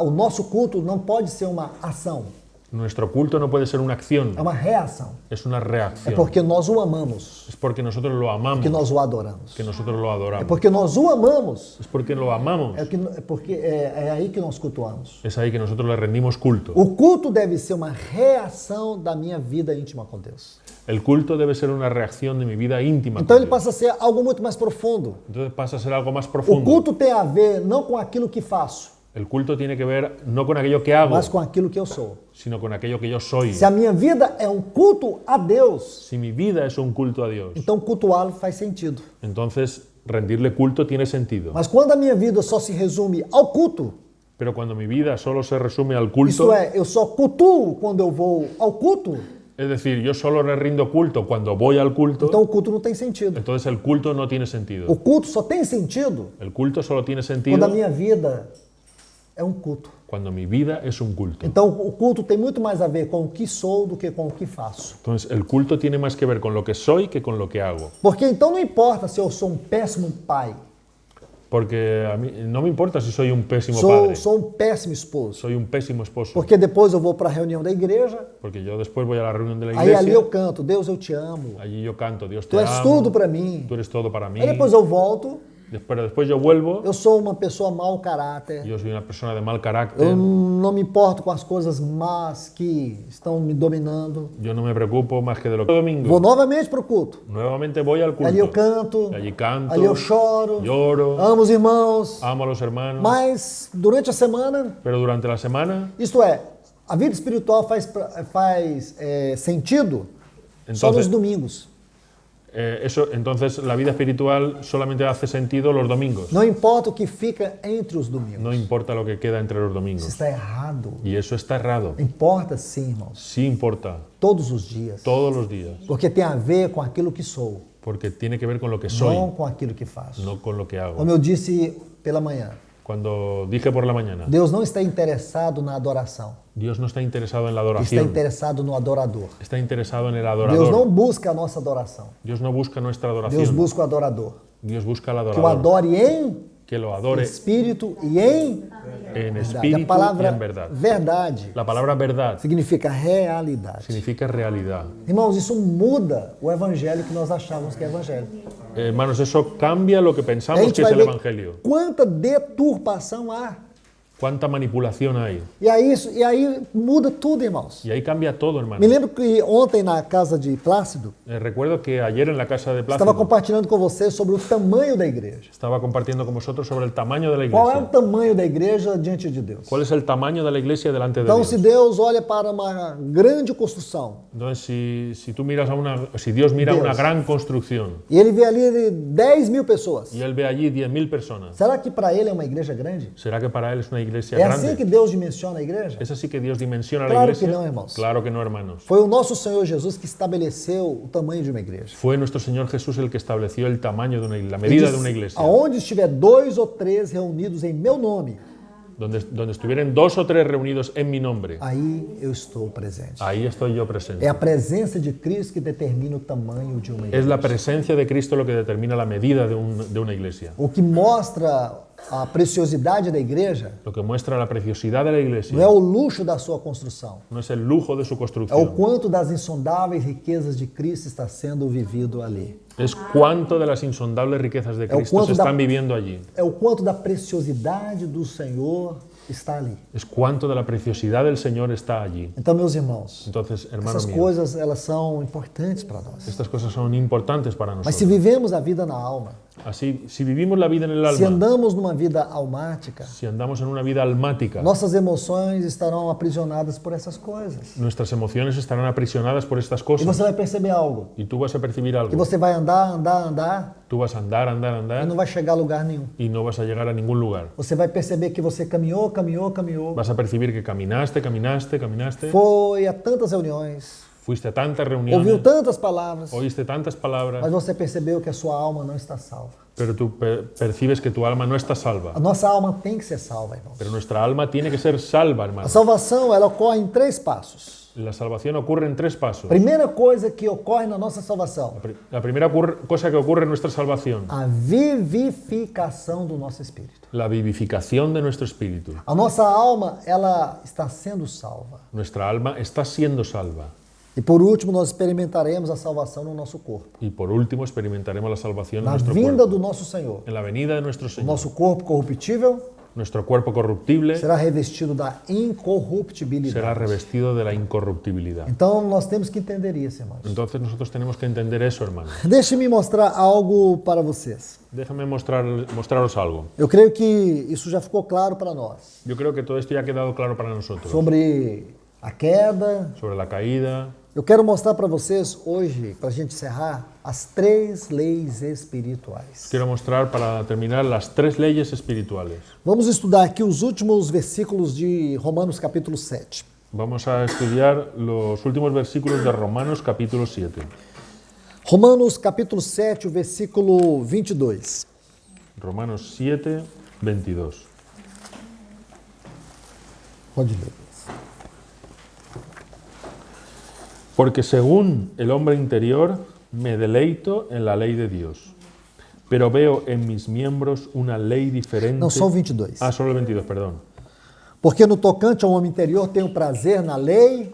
O nosso culto não pode ser uma ação, Nuestro culto no puede ser una acción, é uma reação. es una É reacción. porque nós o amamos, Es porque nosotros lo amamos, que nós o adoramos. que nosotros lo É adoramos. porque nós o amamos, Es porque lo amamos. é aí que nós cultuamos. Es ahí que nosotros le rendimos culto. O culto deve ser uma reação da minha vida íntima com Deus. El culto debe ser una reacción de mi vida íntima Então con ele Dios. passa a ser algo muito mais profundo. Entonces pasa a ser algo más O profundo. culto tem a ver não com aquilo que faço, El culto tiene que ver no con aquello que hago, mas com aquilo que eu sou. sino con aquello que yo soy. Se a minha vida é um culto a Deus, Si mi vida es un culto a Dios, então cultuá-lo faz sentido. entonces rendirle culto tiene sentido. Mas quando a minha vida só se resume ao culto, Pero cuando mi vida solo se resume al isto culto, é, eu só cultuo quando eu vou ao culto, es decir, yo solo le rindo culto cuando voy al culto, então o culto não tem sentido. entonces el culto no tiene sentido. O culto só tem sentido El culto solo tiene quando a sentido minha vida é um culto. cuando mi vida es un culto. Então o culto tem muito mais a ver com o que sou do que com o que faço. Entonces el culto tiene más que ver con lo que soy que con lo que hago. Porque então não importa se eu sou um péssimo pai, Porque a mí no me importa si soy un pésimo padre, sou um péssimo esposo. soy un pésimo esposo, Porque depois eu vou para a reunião da igreja, porque yo después voy a la reunión de la aí ali iglesia, eu canto, Deus eu te amo, allí yo canto, Dios tu te és amo, tudo para mim. tú eres todo para mí, Aí depois eu volto, pero después yo vuelvo, eu sou uma pessoa mau caráter, yo soy una persona de mal carácter, eu não me importo com as coisas más que estão me dominando. yo no me preocupo más que de lo que Vou domingo, novamente para o culto. nuevamente voy al Ali eu culto, canto, allí canto, ali eu choro, lloro, amo os irmãos, amo a los hermanos, mas durante a semana, pero durante la semana, isto é, a vida espiritual faz sentido só nos entonces, domingos. entonces la vida espiritual solamente hace sentido los domingos, Não importa o que fica entre os domingos. no importa lo que queda entre los Isso domingos. está errado. Y eso está errado. Importa sim, irmãos, Sí importa, todos os dias. todos los días, Porque tem a ver com aquilo que sou, porque tiene que ver con lo que soy, não com aquilo que faço. no con lo que hago. Como eu disse pela manhã, Cuando dije por la mañana, Deus não está interessado na adoração. Dios no está interesado en la Ele está adoración, interessado no adorador. está interesado en el Deus não adorador. busca a nossa adoração. Dios no busca nuestra Deus adoración, busca o adorador. Dios busca al Que o adorador, adore em que lo adore espírito e em en verdade. espíritu A y palavra en verdad. verdade La palabra verdad significa realidade. significa realidad. Irmãos, isso muda o evangelho que nós achávamos que é evangelho. Hermanos, eso cambia lo que A pensamos gente que es vai el ver Evangelio. quanta deturpação há. Cuánta manipulación hay. E aí muda tudo, irmãos. Y ahí cambia todo, Me hermano. lembro que ontem na casa de Plácido, Recuerdo que ayer en la casa de estava Plácido compartilhando com vocês sobre o tamanho da igreja. estaba compartiendo con vosotros sobre el tamaño de la Qual é o iglesia. tamanho da igreja diante de Deus? ¿Cuál es el tamaño de la iglesia delante de Então, Dios? se Deus olha para uma grande construção Entonces, si tú miras si Dios mira Dios. una gran construcción e ele vê ali 10 mil pessoas, y Él ve allí 10.000 personas, será que para ele é uma igreja grande? ¿será que para Él es una iglesia É assim grande? que Deus dimensiona a igreja? ¿Es así que Dios dimensiona la Claro que iglesia? no, hermanos. Claro que no, hermanos. Foi o nosso Senhor Jesus que estabeleceu o tamanho de uma igreja. Fue nuestro Señor Jesús el que estableció el tamaño de la Ele medida disse, de una iglesia. aonde estiver 2 ou 3 reunidos em meu nome, Donde estuvieran 2 o 3 reunidos en mi nombre, aí eu estou presente. ahí estoy yo presente. É a presença de Cristo que determina o tamanho de uma Es igreja. la presencia de Cristo lo que determina la medida de una iglesia. O que mostra a preciosidade da igreja Lo que muestra la preciosidad de la não é iglesia o luxo da sua construção, no es el lujo de su é o construcción, quanto das insondáveis riquezas de Cristo está sendo vivido ali. es cuánto de las insondables riquezas de Cristo cuánto se están viviendo allí. É o quanto da preciosidade do Senhor está ali. Es cuánto de la preciosidad del Señor está allí. Então, meus irmãos, Entonces, hermano essas mío, coisas elas são importantes para nós. estas cosas son importantes para Mas se nosotros. vivemos a vida na alma, Así, si vivimos la vida en el se alma, andamos numa vida almática, si andamos en una vida almática, nossas emoções estarão aprisionadas por essas coisas. nuestras emociones estarán aprisionadas por estas E cosas. você vai perceber algo, Y tú vas a percibir que algo. você vai andar Tú vas a andar, andar, e andar não vai chegar a lugar nenhum. y no vas a llegar a ningún lugar. Você vai perceber que você caminhou, Vas a percibir que caminaste, foi a tantas reuniões, fuiste a tantas ouviu reuniones, tantas palavras, oíste tantas palabras, mas você percebeu que a sua alma não está salva. pero tú percibes que tu alma no está salva. A nossa alma tem que ser salva, irmãos. Pero nuestra alma tiene que ser salva, A hermano. salvação, ela ocorre em 3 passos. La salvación ocurre en 3 pasos. Primeira coisa que ocorre na nossa salvação, La primera cosa que ocurre en nuestra salvación, a vivificação do nosso espírito. la vivificación de nuestro espíritu. A nossa alma, ela está sendo salva. Nuestra alma está siendo salva. E por último, nós experimentaremos a salvação no nosso corpo. Y por último, experimentaremos la salvación en Na nuestro vinda cuerpo. do nosso Senhor. En la venida de nuestro O Señor. nosso corpo corruptível Nuestro cuerpo corruptible será revestido da incorruptibilidade. será revestido de la incorruptibilidad. Então, nós temos que entender isso, irmãos. Entonces nosotros tenemos que entender eso, hermano. Deixe-me mostrar algo para vocês. Déjame mostraros algo. Eu creio que isso já ficou claro para nós. Yo creo que todo esto ya ha quedado claro para nosotros. Sobre a queda. Sobre la caída. Eu quero mostrar para vocês hoje, para a gente encerrar, as 3 leis espirituais. Quiero mostrar para terminar las 3 leyes espirituales. Vamos estudar aqui os últimos versículos de Romanos capítulo 7. Vamos a estudiar los últimos versículos de Romanos capítulo 7. Romanos capítulo 7, o versículo 22. Romanos 7, 22. Pode ler. Porque según el hombre interior me deleito en la ley de Dios, pero veo en mis miembros una ley diferente. Não, só o 22. Ah, solo el 22, perdón. Porque no tocante ao homem interior tenho prazer na lei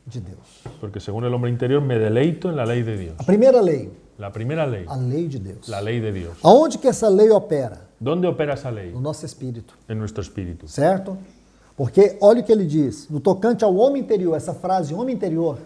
de Deus. Porque según el hombre interior me deleito en la lei de Dios. A primeira lei, La primera lei, a lei de Deus. la lei de Dios. Aonde que essa lei opera? ¿Dónde opera esa lei? No nosso espírito, En nuestro espíritu. certo? Porque olha o que ele diz, no tocante ao homem interior, essa frase, homem interior,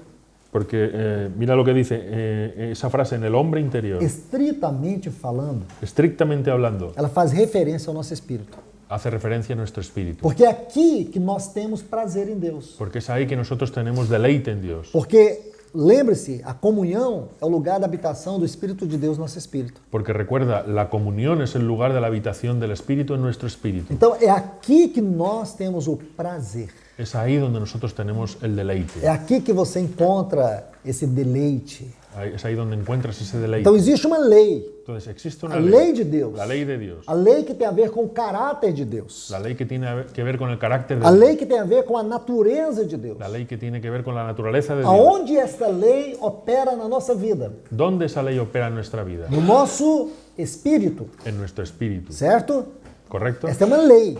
Porque mira lo que dice esa frase, en el hombre interior, estritamente falando, estrictamente hablando, ela faz referência ao nosso espírito. hace referencia a nuestro espíritu. Porque é aqui que nós temos prazer em Deus. Porque es ahí que nosotros tenemos deleite en Dios. Porque, lembre-se, a comunhão é o lugar da habitação do Espírito de Deus no nosso espírito. Porque recuerda, la comunión es el lugar de la habitación del Espíritu en nuestro espíritu. Então, é aqui que nós temos o prazer. Es ahí donde nosotros tenemos el deleite. É aqui que você encontra esse deleite. Es ahí donde encuentras ese deleite. Então existe uma lei, Entonces existe a una lei de Deus, la ley de Dios, a lei que tem a ver com o caráter de Deus, la ley que tiene que ver con el carácter de a Dios, lei que tem a ver com a natureza de Deus. la ley que tiene que ver con la naturaleza de Dios. Aonde esta lei opera na nossa vida? ¿Dónde esa ley opera en nuestra vida? No nosso espírito, En nuestro espíritu, certo? ¿correcto? Esta é uma lei.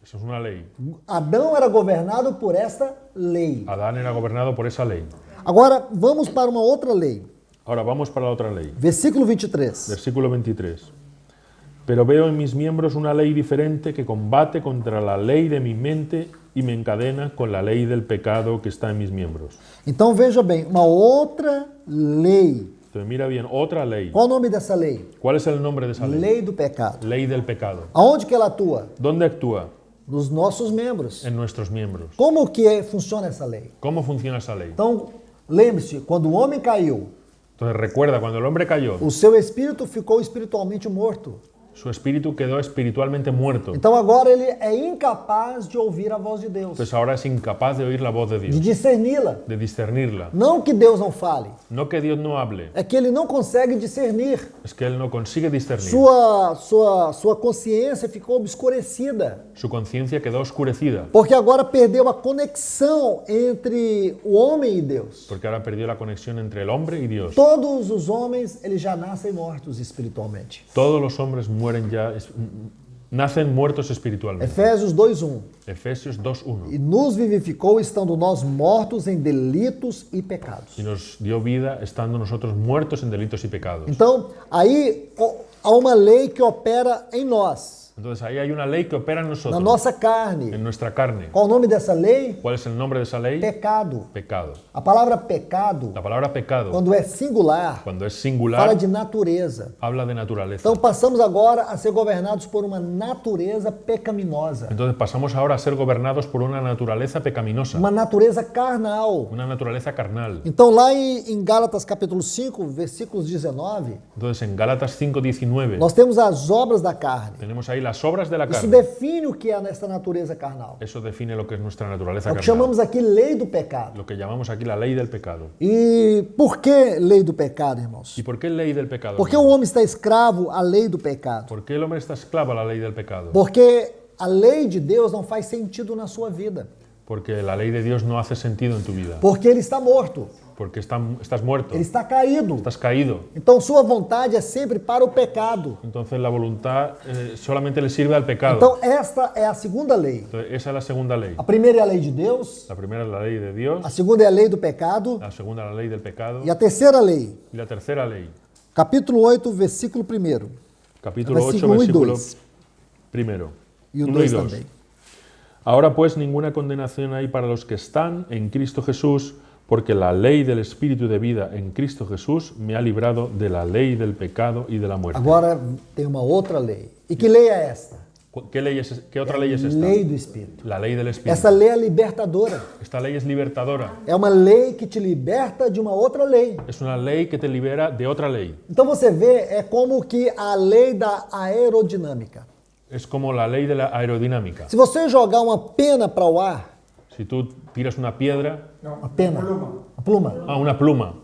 Eso es una ley. Adão era governado por esta lei. Adán era gobernado por esa ley. Agora, vamos para uma outra lei. Ahora vamos para la otra ley. Versículo 23. Versículo 23. Pero veo en mis miembros una ley diferente que combate contra la ley de mi mente y me encadena con la ley del pecado que está en mis miembros. Então, veja bem, uma outra lei. Entonces mira bien, otra ley. Qual o nome dessa lei? ¿Cuál es el nombre de esa ley? Lei do pecado. Ley del pecado. Aonde que ela atua? ¿Dónde actúa? Nos nossos membros. En nuestros miembros. Como que funciona essa lei? ¿Cómo funciona esa ley? Então, lembre-se, quando o homem caiu, Entonces recuerda, cuando el hombre cayó, o seu espírito ficou espiritualmente morto. su espíritu quedó espiritualmente muerto. Então agora ele é incapaz de ouvir a voz de Deus, Entonces ahora es incapaz de oír la voz de de Dios, discerni-la. de discernirla. Não que Deus não fale, No que Dios no hable, é que ele não consegue discernir. es que él no consigue discernir. Sua consciência ficou obscurecida, Su conciencia quedó oscurecida, porque agora perdeu a conexão entre o homem e Deus. porque ahora perdió la conexión entre el hombre y Dios. Todos os homens, eles já nascem mortos espiritualmente. Todos los hombres mueren ya, nacen muertos espiritualmente. Efésios 2:1. Efesios 2:1. E nos vivificou estando nós mortos em delitos e pecados. Y nos dio vida estando nosotros muertos en delitos y pecados. Então, aí há uma lei que opera em nós, Entonces ahí hay una ley que opera en na nosotros, nossa carne. en nuestra carne. Qual o nome dessa lei? ¿Cuál es el nombre de esa ley? Pecado. Pecado. A palavra pecado, La palabra pecado, quando é singular, cuando es fala singular, de natureza. habla de naturaleza. Então passamos agora a ser governados por uma natureza pecaminosa, Entonces pasamos ahora a ser gobernados por una naturaleza pecaminosa, uma natureza carnal. una naturaleza carnal. Então lá em Gálatas capítulo 5, versículos 19, Entonces en Gálatas 5:19 nós temos as obras da carne. tenemos ahí las obras de la Isso carne. define o que é esta natureza carnal. Eso define lo que es nuestra naturaleza É o que carnal. chamamos aqui lei do pecado. Lo que llamamos aquí la ley del pecado. E por que lei do pecado, irmãos? ¿Y por qué ley del pecado? Porque o homem está escravo à lei do pecado. ¿Por qué el hombre está esclavo a la ley del pecado? Porque a lei de Deus não faz sentido na sua vida. Porque la ley de Dios no hace sentido en tu vida. Porque ele está morto, Porque estás muerto, ele está caído. estás caído. Então sua vontade é sempre para o pecado. Entonces la voluntad solamente le sirve al pecado. Então esta é a segunda lei. Entonces, esa es la segunda ley. A primeira é a lei de Deus, La primera es la ley de Dios, a segunda é a lei do pecado la segunda la ley del pecado e a terceira lei, y la tercera ley. capítulo 8, versículo 1. Capítulo 8, Versículo 1 e versículo 2. primero. E o 1 y 2 2. também. Ahora pues ninguna condenación hay para los que están en Cristo Jesús, porque la ley del Espíritu de vida en Cristo Jesús me ha librado de la ley del pecado y de la muerte. Agora tem uma outra lei. E que lei é esta? ¿Qué otra ley es esta? Lei do Espírito. La ley del Espíritu. Essa lei é libertadora. Esta lei es libertadora. É uma lei que te liberta de uma outra lei. Es una ley que te libera de otra ley. Então você vê, é como que a lei da aerodinâmica. Es como la ley de la aerodinámica. Se você jogar uma pena para o ar, Si tú tiras una piedra, uma pena, uma pluma, una pluma,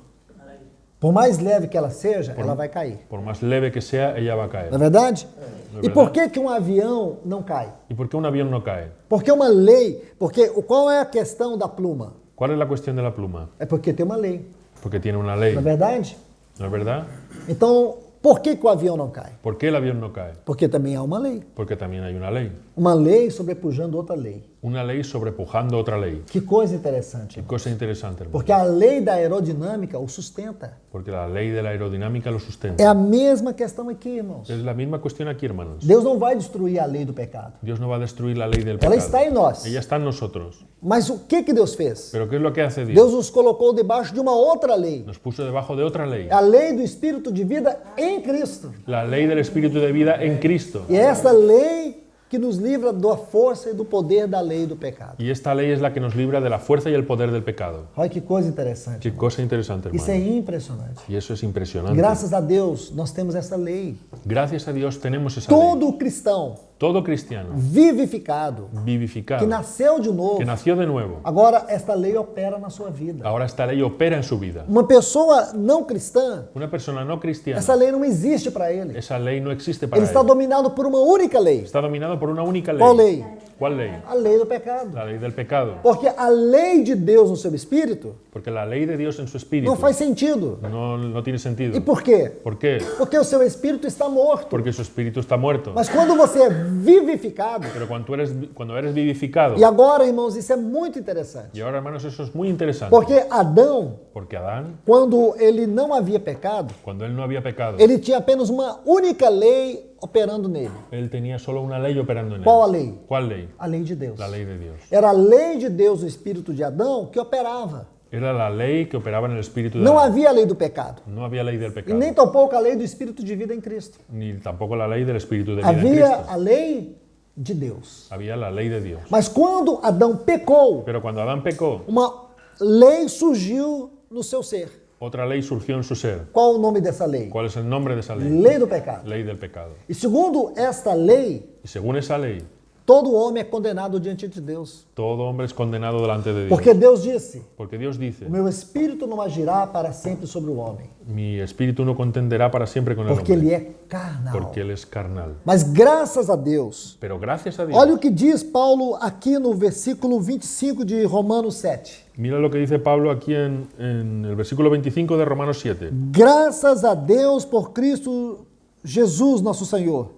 por mais leve que ela seja, ela vai cair. por más leve que sea, ella va a caer. Não é verdade? Não é E verdade? por que um avião não cai? ¿Y por qué un avión no cae? Porque uma lei, porque qual é a questão da pluma? ¿Cuál es la cuestión de la pluma? É porque tem uma lei, Porque tiene una ley, não é verdade? ¿no es verdad? Então, por que o avião não cai? ¿Por qué el avión no cae? Porque também há uma lei. Porque también hay una ley. Uma lei sobrepujando outra lei. Una ley sobrepujando otra ley. Que coisa interessante. Qué cosa interesante, hermano. Porque a lei da aerodinâmica o sustenta. Porque la ley de la aerodinámica lo sustenta. É a mesma questão aqui, irmãos. Es la misma cuestión aquí, hermanos. Deus não vai destruir a lei do pecado. Dios no va a destruir la ley del Ela pecado. está em nós. Ella está en nosotros. Mas o que Deus fez? Pero ¿qué es lo que hace Dios? Deus nos colocou debaixo de uma outra lei. Nos puso debajo de otra ley. A lei do Espírito de vida em Cristo. La ley del Espíritu de vida en Cristo. E é essa lei que nos livra da força e do poder da lei do pecado. Y esta ley es la que nos libra de la fuerza y el poder del pecado. Olha que coisa interessante. Qué cosa interesante, Isso é hermano. impressionante. Y eso es impresionante. Graças a Deus, nós temos essa lei. Gracias a Dios tenemos esa ley. Todo cristão todo cristiano vivificado, vivificado, que nasceu de novo, que nació de nuevo, agora esta lei opera na sua vida. ahora esta ley opera en su vida. Uma pessoa não cristã, Una persona no cristiana, essa lei não existe para ele. esa ley no existe para Ele está él. dominado por uma única lei. Está dominado por una única ley. Qual lei? ¿Cuál ley? A lei do pecado. La ley del pecado. Porque a lei de Deus no seu espírito Porque la ley de Dios en su espíritu não faz sentido. no tiene sentido. E por quê? ¿Por qué? Porque o seu espírito está morto. Porque su espíritu está muerto. Mas quando você é vivificado, Pero cuando eres vivificado, e agora, irmãos, isso é muito interessante. y ahora hermanos, eso es muy interesante. Porque Adão, Porque Adán, quando ele não havia pecado, cuando él no había pecado, ele tinha apenas uma única lei operando nele. él tenía solo una ley operando en él. Qual a lei? ¿Cuál ley? A lei de Deus. La ley de Dios. Era a lei de Deus, o espírito de Adão, que operava. Era la ley que operaba en el espíritu de Não Adán. havia a lei do pecado. No había ley del E pecado. nem tampouco a lei do espírito de vida em Cristo. Ni tampoco la ley del espíritu de vida en Havia Cristo. a lei de Deus. Había la ley de Dios. Mas quando Adão pecou, Pero cuando Adán pecó, uma lei surgiu no seu ser. otra ley surgió en su ser. Qual o nome dessa lei? ¿Cuál es el nombre de esa ley? Lei do pecado. Ley del pecado. E segundo esta lei, Y según esa ley, todo homem é condenado diante de Deus. todo hombre es condenado delante de Dios. Porque Deus disse: Porque Dios dice, o meu espírito não agirá para sempre sobre o homem, mi espíritu no contenderá para siempre con el porque hombre, ele é carnal. porque él es carnal. Mas graças a Deus, Pero gracias a Dios, olha o que diz Paulo aqui no versículo 25 de Romanos 7. mira lo que dice Pablo aquí en el versículo 25 de Romanos 7. Graças a Deus por Cristo Jesus, nosso Senhor.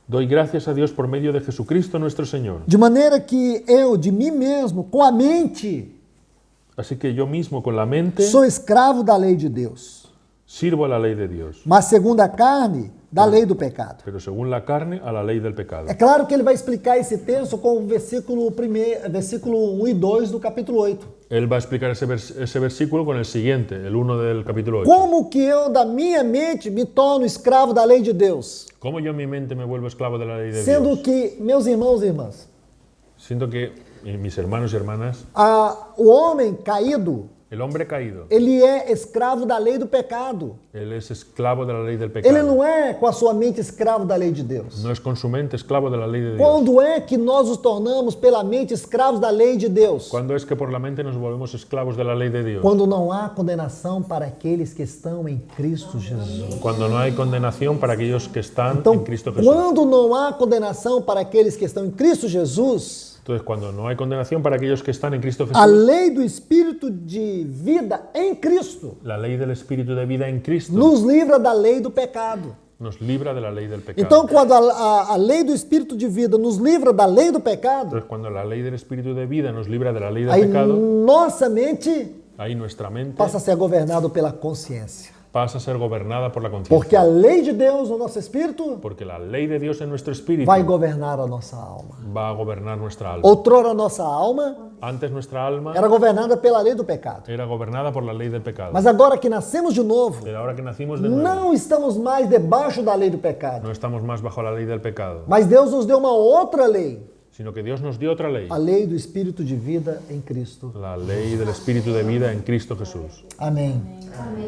Doy gracias a Dios por medio de Jesucristo nuestro Señor. De maneira que eu, de mim mesmo, com a mente, Así que yo mismo con la mente sou escravo da lei de Deus, sirvo a la ley de Dios, mas segundo a carne, da lei do pecado. pero según la carne a la ley del pecado. É claro que ele vai explicar esse texto com o versículo 1 e 2 do capítulo 8. Él va a explicar ese versículo con el siguiente, el 1 del capítulo 8. Como que eu, da minha mente, me torno escravo da lei de Deus? ¿Cómo yo en mi mente me vuelvo esclavo de la ley de Sendo Dios? que, meus irmãos e irmãs, Siento que mis hermanos y hermanas, o homem caído, el hombre caído, ele é escravo da lei do pecado. él es esclavo de la ley del pecado. Ele não é com a sua mente escravo da lei de Deus. No es con su mente esclavo de la ley de Dios. Quando é que nós nos tornamos pela mente escravos da lei de Deus? ¿Cuándo es que por la mente nos volvemos esclavos de la ley de Dios? Quando não há condenação para aqueles que estão em Cristo Jesus. Cuando no hay condenación para aquellos que están Então, en Cristo Jesús. quando não há condenação para aqueles que estão em Cristo Jesus, Entonces, cuando no hay condenación para aquellos que están en Cristo a Jesús, lei do Espírito de vida em Cristo la ley del Espíritu de vida en Cristo nos livra da lei do pecado. nos libra de la ley del pecado. Então, quando a lei do Espírito de vida nos livra da lei do pecado, Entonces, cuando la ley del Espíritu de vida nos libra de la ley del aí pecado, nossa mente ahí nuestra mente passa a ser governada pela consciência. pasa a ser gobernada por la Porque conciencia. a lei de Deus no nosso espírito Porque la ley de Dios en nuestro espíritu vai governar a nossa alma. va a gobernar nuestra alma. Outrora, a nossa alma Antes nuestra alma era governada pela lei do pecado. era gobernada por la ley del pecado. Mas agora que nascemos de novo, Pero ahora que nacimos de nuevo, não estamos mais debaixo da lei do pecado. no estamos más bajo la ley del pecado, Mas Deus nos deu uma outra lei, sino que Dios nos dio otra ley, a lei do Espírito de vida em Cristo. la ley del Espíritu de vida en Cristo Jesús. Amém.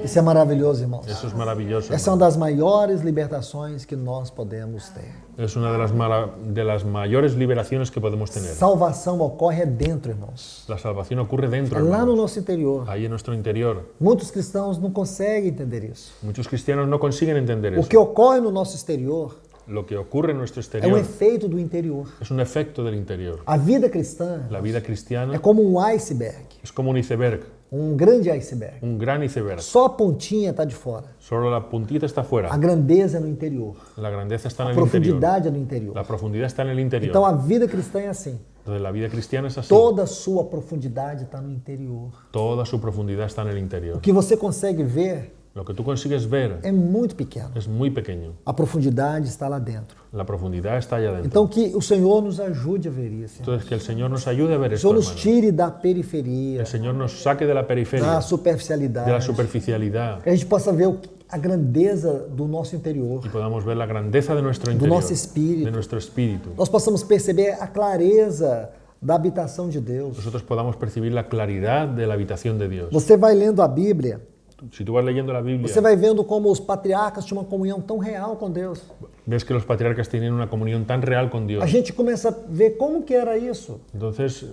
Isso é maravilhoso, irmãos. Eso es maravilloso. Essa é uma das maiores libertações que nós podemos ter. Es una de las mayores liberaciones que podemos tener. Salvação ocorre dentro, irmãos. La salvación ocurre dentro, É lá no hermanos, nosso interior. ahí en nuestro interior. Muitos cristãos não conseguem entender isso. Muchos cristianos no consiguen entender O eso. que ocorre no nosso exterior Lo que ocurre en nuestro é um exterior efeito do interior. es un efecto del interior. A vida cristã La vida é cristiana como um iceberg, es como un iceberg, grande iceberg. un gran iceberg. Só a pontinha está de fora. Solo la puntita está A fuera. grandeza é no interior. La grandeza está en A el interior. profundidade é no interior. La profundidad está en el interior. Então a vida cristã é assim. Entonces la vida cristiana es así. Toda a sua profundidade está no interior. Toda su profundidad está en el O interior. que você consegue ver Lo que tú consigues ver é muito pequeno. es muy pequeño. A profundidade está lá dentro. La profundidad está allá dentro. Então que o Senhor nos ajude a ver isso. Entonces que el Señor nos ayude a ver O esto, Senhor nos hermano. tire da periferia, El Señor nos saque de la periferia, da de la superficialidade. superficialidad, Que a gente possa ver a grandeza do nosso interior. y podamos ver la grandeza de nuestro Do interior, nosso espírito. de nuestro espíritu. Nós possamos perceber a clareza da habitação de Deus. Nosotros podamos percibir la claridad de la habitación de Dios. Você vai lendo a Bíblia Si tú vas leyendo la Biblia, você vai vendo como os patriarcas tinham uma comunhão tão real com Deus. ves que los patriarcas tenían una comunión tan real con Dios. A gente começa a ver como que era isso. Entonces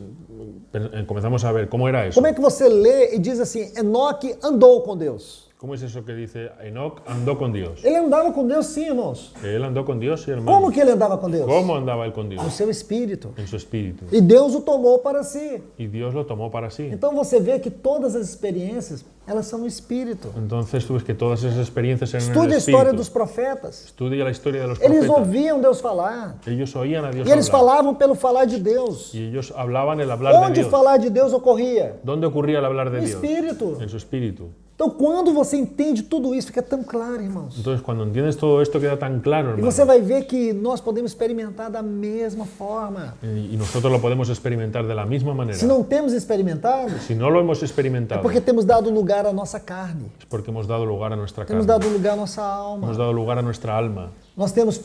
comenzamos a ver cómo era eso. Como é que você lê e diz assim, Enoque andou com Deus? ¿Cómo es eso que dice Enoc andó con Dios? Ele andava com Deus sim, irmãos. Él andó con Dios, sí, hermano. Como que ele andava com Deus? ¿Cómo andaba él con No Dios? seu espírito. En su espíritu. E Deus o tomou para si. Y Dios lo tomó para sí. Então você vê que todas as experiências, elas são no espírito. Entonces tú ves que todas esas experiencias eran en Estude el a história espíritu. dos profetas. Estudia la historia de los Eles profetas. ouviam Deus falar. Ellos oían a Dios E eles hablar. falavam pelo falar de Deus. Y ellos hablaban el hablar de Onde Dios. falar de Deus ocorria? ¿Dónde ocurría el hablar de No Dios? espírito. En su espíritu. Então, quando você entende tudo isso, fica tão claro, irmãos. Entonces cuando entiendes todo esto queda tan claro, E hermano. você vai ver que nós podemos experimentar da mesma forma. Y nosotros lo podemos experimentar de la misma manera. Se não temos experimentado, Si no lo hemos é experimentado, porque temos dado lugar à nossa carne. es porque hemos dado lugar a nuestra Temos carne. dado lugar à nossa alma. Hemos dado lugar a nuestra alma. Nós temos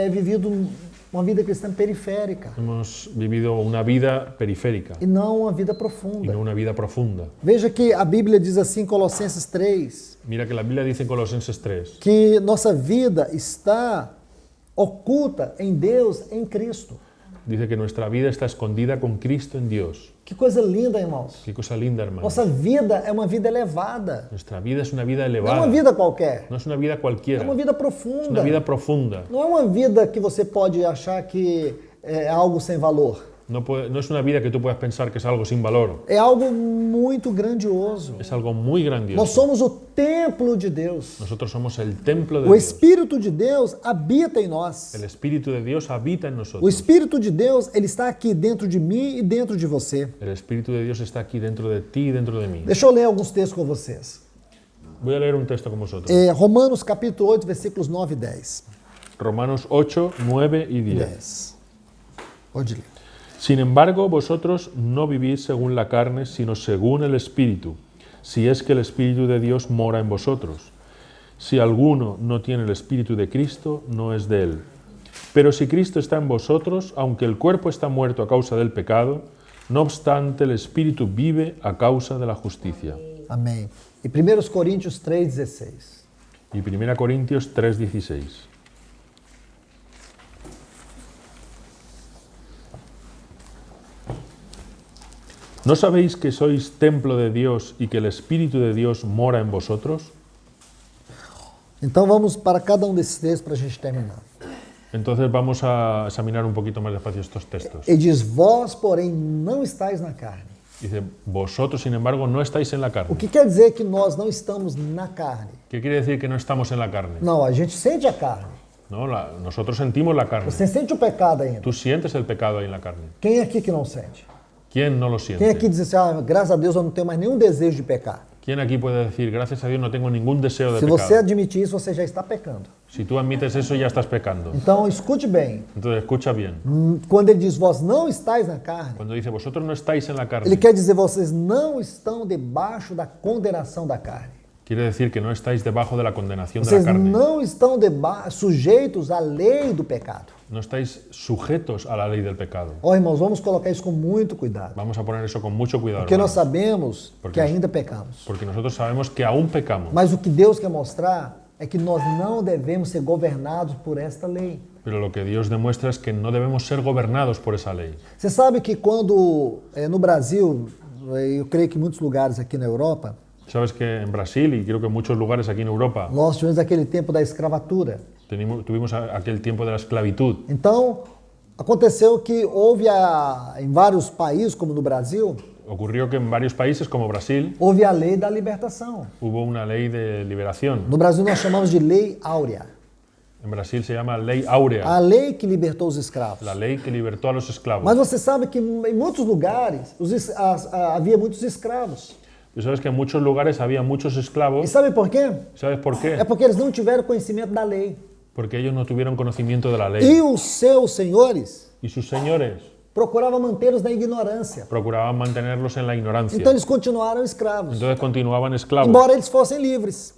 vivido uma vida cristã periférica Hemos vivido una vida periférica e não uma vida y profunda. no una vida profunda. Veja que a Bíblia diz assim em Colossenses 3, Mira que la Biblia dice en Colosenses 3 que nossa vida está oculta em Deus, em Cristo. dice que nuestra vida está escondida con Cristo en Dios. Que coisa linda, irmãos. Qué cosa linda, hermano. Nossa vida é uma vida elevada. Nuestra vida es una vida Não é elevada. uma vida qualquer. No es una vida É cualquiera. uma vida Es profunda. una vida profunda. Não é uma vida que você pode achar que é algo sem valor. No es una vida que tú puedas pensar que es algo sin valor. É algo muito grandioso. Es algo muy Nós grandioso. somos o templo de Deus. Nosotros somos el templo de O Dios. Espírito de Deus habita em nós. El Espíritu de Dios habita en O nosotros. Espírito de Deus, ele está aqui dentro de mim e dentro de você. El Espíritu de Dios está aquí dentro de ti y dentro de mí. Deixa eu ler alguns textos com vocês. Voy a leer un texto con vosotros. Romanos capítulo 8, versículos 9 e 10. Romanos 8, 9 y 10. 10. Pode ler. Sin embargo, vosotros no vivís según la carne, sino según el Espíritu, si es que el Espíritu de Dios mora en vosotros. Si alguno no tiene el Espíritu de Cristo, no es de él. Pero si Cristo está en vosotros, aunque el cuerpo está muerto a causa del pecado, no obstante el Espíritu vive a causa de la justicia. Amém. E 1 Coríntios 3,16. Y 1 Corintios 3:16. ¿No sabéis que sois templo de Dios y que el Espíritu de Dios mora en vosotros? Então vamos para cada desses textos para a gente terminar. Entonces vamos a examinar un poquito más despacio estos textos. Ele diz, vós, porém, não estáis na carne. Dice, vosotros, sin embargo, no estáis en la O carne. que quer dizer que nós não estamos na carne? ¿Qué quiere decir que no estamos en la carne? Não, a gente sente a carne. No, nosotros sentimos la carne. Você sente o pecado ainda. Tú sientes el pecado ahí en la carne. Quem aqui que não sente? ¿Quién no lo Quem siente? aqui diz assim, graças a Deus eu não tenho mais nenhum desejo de pecar? ¿Quién aquí puede decir, gracias a Dios no tengo ningún deseo de Se você pecado? admitir isso, você já está pecando. Si tú admites eso, ya estás pecando. Então, escute bem. Entonces, escucha bien. Quando ele diz, vós não estáis na carne, Cuando dice, vosotros no estáis en la ele carne, quer dizer, vocês não estão debaixo da condenação da carne. quiere decir que no estáis debajo de la condenación de la Vocês carne. não estão sujeitos à lei do pecado. No estáis sujetos a la lei del pecado. Ó, irmãos, vamos colocar isso com muito cuidado. Vamos a poner eso con mucho cuidado, Porque nós hermanos, sabemos Porque que nós- ainda pecamos. porque nosotros sabemos que aún pecamos. Mas o que Deus quer mostrar é que nós não devemos ser governados por esta lei. Pero lo que Dios demuestra es que no debemos ser gobernados por esa ley. Você sabe que quando no Brasil, eu creio que em muitos lugares aqui na Europa, Sabes que en Brasil y creo que en muchos lugares aquí en Europa nós tivemos aquele tempo da escravatura. tuvimos aquel tiempo de la esclavitud. Então, aconteceu que houve em vários países, como no Brasil, Ocurrió que en varios países como Brasil houve a lei da libertação. hubo una ley de liberación. No Brasil nós chamamos de lei áurea. En Brasil se llama ley áurea, A lei que libertou os escravos. la ley que libertó a los esclavos. Mas você sabe que em muitos lugares havia muitos escravos. Tú sabes que en muchos lugares había muchos E esclavos. sabe por quê? ¿Sabes por É qué? porque eles não tiveram conhecimento da lei. Porque ellos no tuvieron conocimiento de la ley. E os seus senhores Y sus señores procuravam mantê-los na ignorância. procuraban mantenerlos en la ignorancia. Então eles continuaram escravos. Entonces continuaban esclavos, Embora eles fossem livres.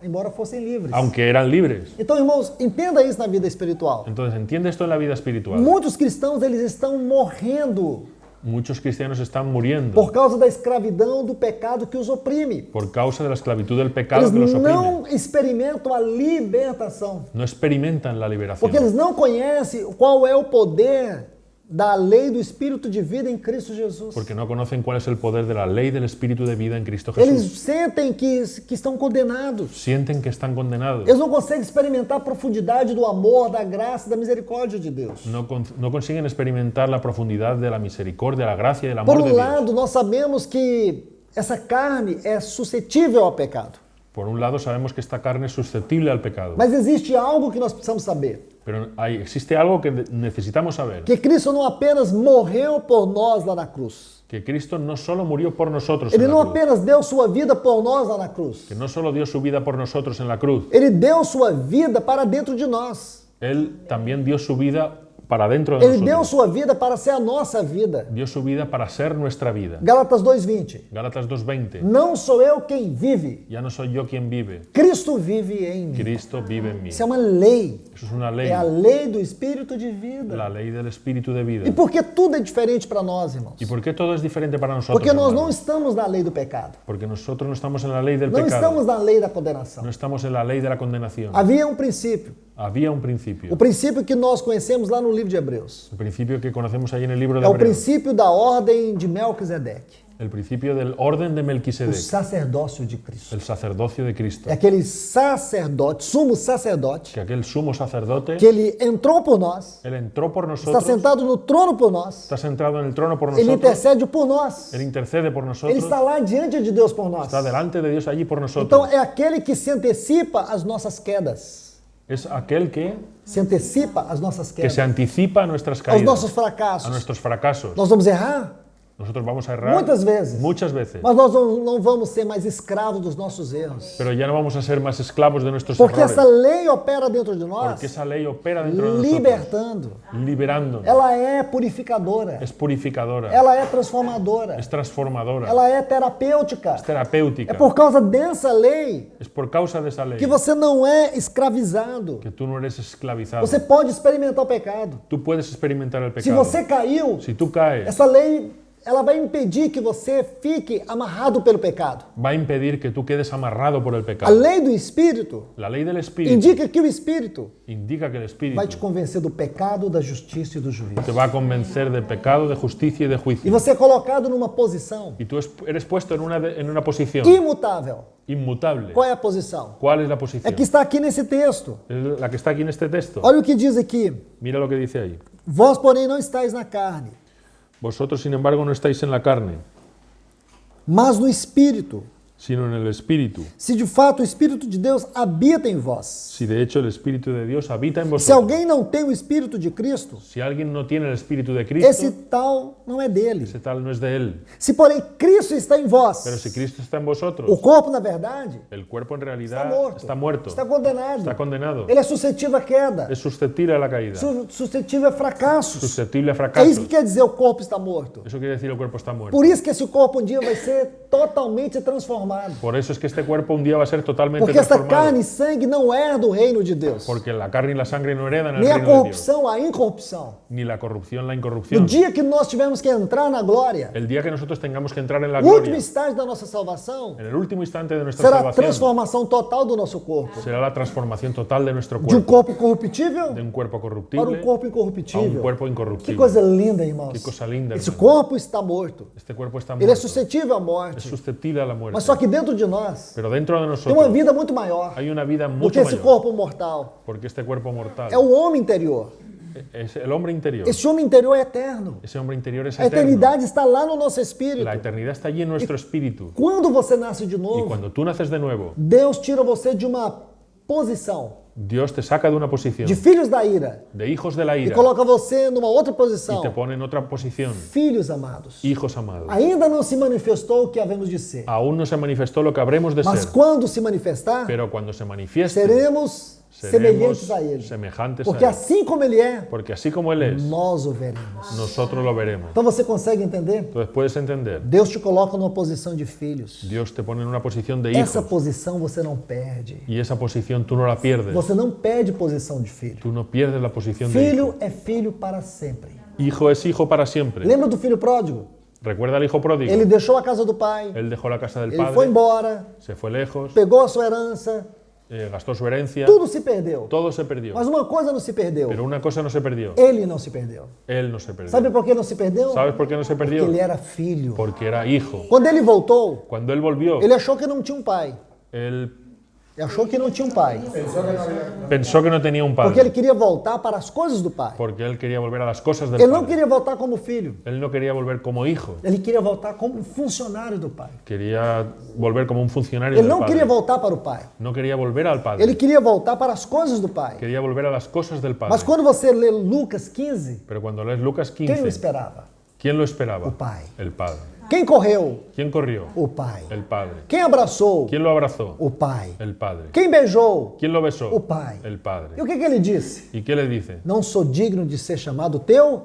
Embora fossem livres. aunque eran libres. Então, irmãos, entenda isso na vida espiritual. Entonces entiende esto en la vida espiritual. Muitos cristãos, eles estão morrendo Muchos cristianos están muriendo por causa da escravidão do pecado que os oprime. por causa de la esclavitud del pecado Eles que los oprime. não experimentam a libertação, No experimentan la liberación porque eles não conhecem qual é o poder da lei do Espírito de vida em Cristo Jesus. porque no conocen cuál es el poder de la ley del Espíritu de vida en Cristo Eles Jesús. sentem que estão condenados. Sienten que están condenados. Eles não conseguem experimentar a profundidade do amor, da graça, da misericórdia de Deus. No consiguen experimentar la profundidad de la misericordia, la gracia y el Por amor de um Dios. lado, nós sabemos que essa carne é suscetível ao pecado. Por un lado, sabemos que esta carne es susceptible al pecado, Mas existe algo que nós precisamos saber. pero existe algo que necesitamos saber, Que Cristo não apenas morreu por nós lá na cruz. que Cristo no solo murió por nosotros en Ele la não cruz, apenas deu sua vida por nós lá na cruz. que no solo dio su vida por nosotros en la cruz, Ele deu sua vida para dentro de nós. Él también dio su vida para dentro de Ele deu nosotros. sua vida para ser a nossa vida. Dio su vida para ser nuestra vida. Gálatas 2:20. Gálatas 2:20. Não sou eu quem vive, Ya no soy yo quien vive, Cristo vive em mim. Cristo vive en mí. Isso é uma lei. Eso es una ley, É a lei do Espírito de vida. la ley del Espíritu de vida. E por que tudo é diferente para nós, irmãos? ¿Y por qué todo es diferente para nosotros? Porque nós não hermanos? estamos na lei do pecado. Porque nosotros no estamos en la ley del Não pecado, estamos na lei da condenação. no estamos en la ley de la condenación. Havia um princípio. Había un principio, O princípio que nós conhecemos lá no livro de Hebreus. el principio que conocemos ahí en el libro de É o Hebreos, princípio da ordem de Melquisedeque. el principio del orden de O Melquisedec, sacerdócio de Cristo. el sacerdocio de Cristo, É aquele sacerdote, sumo sacerdote, que aquel sumo sacerdote, que ele entrou por nós, él entró por está nosotros, sentado no trono por nós, está sentado en el trono por ele nosotros, intercede por nós, él intercede por ele nosotros, está lá diante de Deus por nós. está delante de Dios allí por Então nosotros. é aquele que se antecipa às nossas quedas, Es aquel que se antecipa às nossas se quedas, anticipa a nuestras aos caídas, nossos a fracassos. nuestros fracasos. Nós vamos errar Nosotros vamos a errar muitas vezes, muchas veces, mas nós não vamos ser mais escravos dos nossos erros. pero ya no vamos a ser más esclavos de nuestros Porque errores, essa lei opera dentro de nós, porque esa ley opera dentro de nosotros, libertando. liberándonos. Ela é purificadora, Es purificadora, ela é transformadora, es transformadora, ela é terapêutica. es terapéutica. É por causa dessa lei Es por causa de esa ley que você não é escravizado. que tú no eres esclavizado. Você pode experimentar o pecado. Tú puedes experimentar el Se pecado. você caiu, Si tú caes, essa lei ela vai impedir que você fique amarrado pelo pecado. va a impedir que tú quedes amarrado por el A pecado. lei do Espírito La lei del Espíritu indica que o Espírito indica que el Espíritu vai te convencer do pecado, da justiça e do juízo. te va a convencer de pecado, de justicia y de E juicio. você é colocado numa posição Y tú eres puesto en una posición imutável. inmutable. Qual é a posição? ¿Cuál es la É posición? que está aqui nesse texto. Es la que está aquí en este texto. Olha o que diz aqui. Mira lo que dice ahí. Vós, porém, não estáis na carne, Vosotros, sin embargo, no estáis en la carne, mas no Espírito. sino en el Espíritu. Se de fato o Espírito de Deus habita em vós. Si de hecho el Espíritu de Dios habita en Se vosotros. alguém não tem o Espírito de Cristo, Si alguien no tiene el Espíritu de Cristo, esse tal não é dele. ese tal no es de él. Se, porém, Cristo está em vós, Pero si Cristo está en vosotros, o corpo, na verdade, el cuerpo en está realidad morto. está muerto, Está condenado. está condenado, Ele é suscetível à queda, es susceptible a la caída, suscetível a fracassos. susceptible a É fracasos. isso que quer dizer o corpo está morto. Eso quiere decir el cuerpo está muerto. Por isso que esse corpo um dia vai ser totalmente transformado. Por eso es que este cuerpo un día va a ser totalmente Porque essa transformado. carne e sangue não herda o reino de Deus. Porque la carne y la sangre no heredan el Nem a reino de Dios. corrupção, a incorrupção. Ni la corrupción, la No incorrupción. dia que nós tivermos que entrar na glória, El día que nosotros tengamos que entrar en la o último gloria, estágio da nossa salvação en el último instante de nuestra será a salvación, transformação total do nosso corpo. será la transformación total de nuestro De um cuerpo. corpo corruptível De un cuerpo para um corruptible corpo a un incorruptível. cuerpo Que incorruptible. coisa linda, irmãos. Que coisa linda, Esse irmão. corpo está morto. Este cuerpo está Ele é muerto. suscetível à Es morte. susceptible a la muerte. Mas só que dentro de nós Pero dentro de tem uma nosotros vida muito maior hay una vida do mucho que esse mayor. corpo mortal. Porque este cuerpo mortal É o homem interior. es el hombre interior. Esse homem interior é eterno. Ese hombre interior es A eterno. eternidade está lá no nosso espírito. La eternidad está allí en nuestro espíritu. Quando você nasce de Y novo, cuando tú naces de nuevo, Deus tira você de uma posição Dios te saca de una posición de filhos da ira de hijos de la e ira coloca você numa outra y posição. te pone en otra posición, Filhos amados. hijos amados. Ainda não se manifestou o que havemos de ser. Aún no se manifestó lo que habremos de Mas ser, quando se manifestar, pero cuando se manifieste, seremos seremos semelhantes a Ele. semejantes Porque a Él. assim como Ele é, Porque así como Él es, nós o veremos. nosotros lo veremos. Então você consegue entender? Entonces puedes entender, Deus te coloca numa posição de filhos. Dios te pone en una posición de Essa hijos posição você não perde. y esa posición tú no la pierdes. Você não perde posição de filho. Tú no pierdes la posición de hijo. Filho é filho para sempre. hijo es hijo para siempre. Lembra do filho pródigo? ¿Recuerda al hijo pródigo? Ele deixou a casa do pai, Él dejó la casa del ele foi padre, embora, se fue lejos, pegou a sua herança, gastó su herencia, tudo se perdeu. todo se perdió. Mas uma coisa não se perdeu. Pero una cosa no se perdió, Ele não se perdeu. él no se perdió. Sabe por que não se perdeu? ¿Sabes por qué no se Porque perdió? ele era filho. Porque era hijo. Quando ele voltou, Cuando él volvió, ele achou que não tinha um pai. él Ele achou que não tinha um pai. pensó que no tenía un Porque ele padre, queria voltar para as coisas do pai. porque él quería volver a las cosas del Ele não padre. queria voltar como filho. Él no quería volver como hijo, Ele queria voltar como funcionário do pai. quería volver como un funcionario Ele del não queria padre. voltar para o pai. No quería volver al Ele padre, queria voltar para as coisas do pai. quería volver a las cosas del padre. Mas quando você lê Lucas 15, Pero cuando lees Lucas quem o 15, esperava? ¿quién lo esperaba? O pai. El padre. Quem correu? ¿Quién corrió? O pai. El padre. Quem abraçou? ¿Quién lo abrazó? O pai. El padre. Quem beijou? ¿Quién lo besó? O pai. El E padre. o que ele disse? ¿Y qué le dice? Não sou digno de ser chamado teu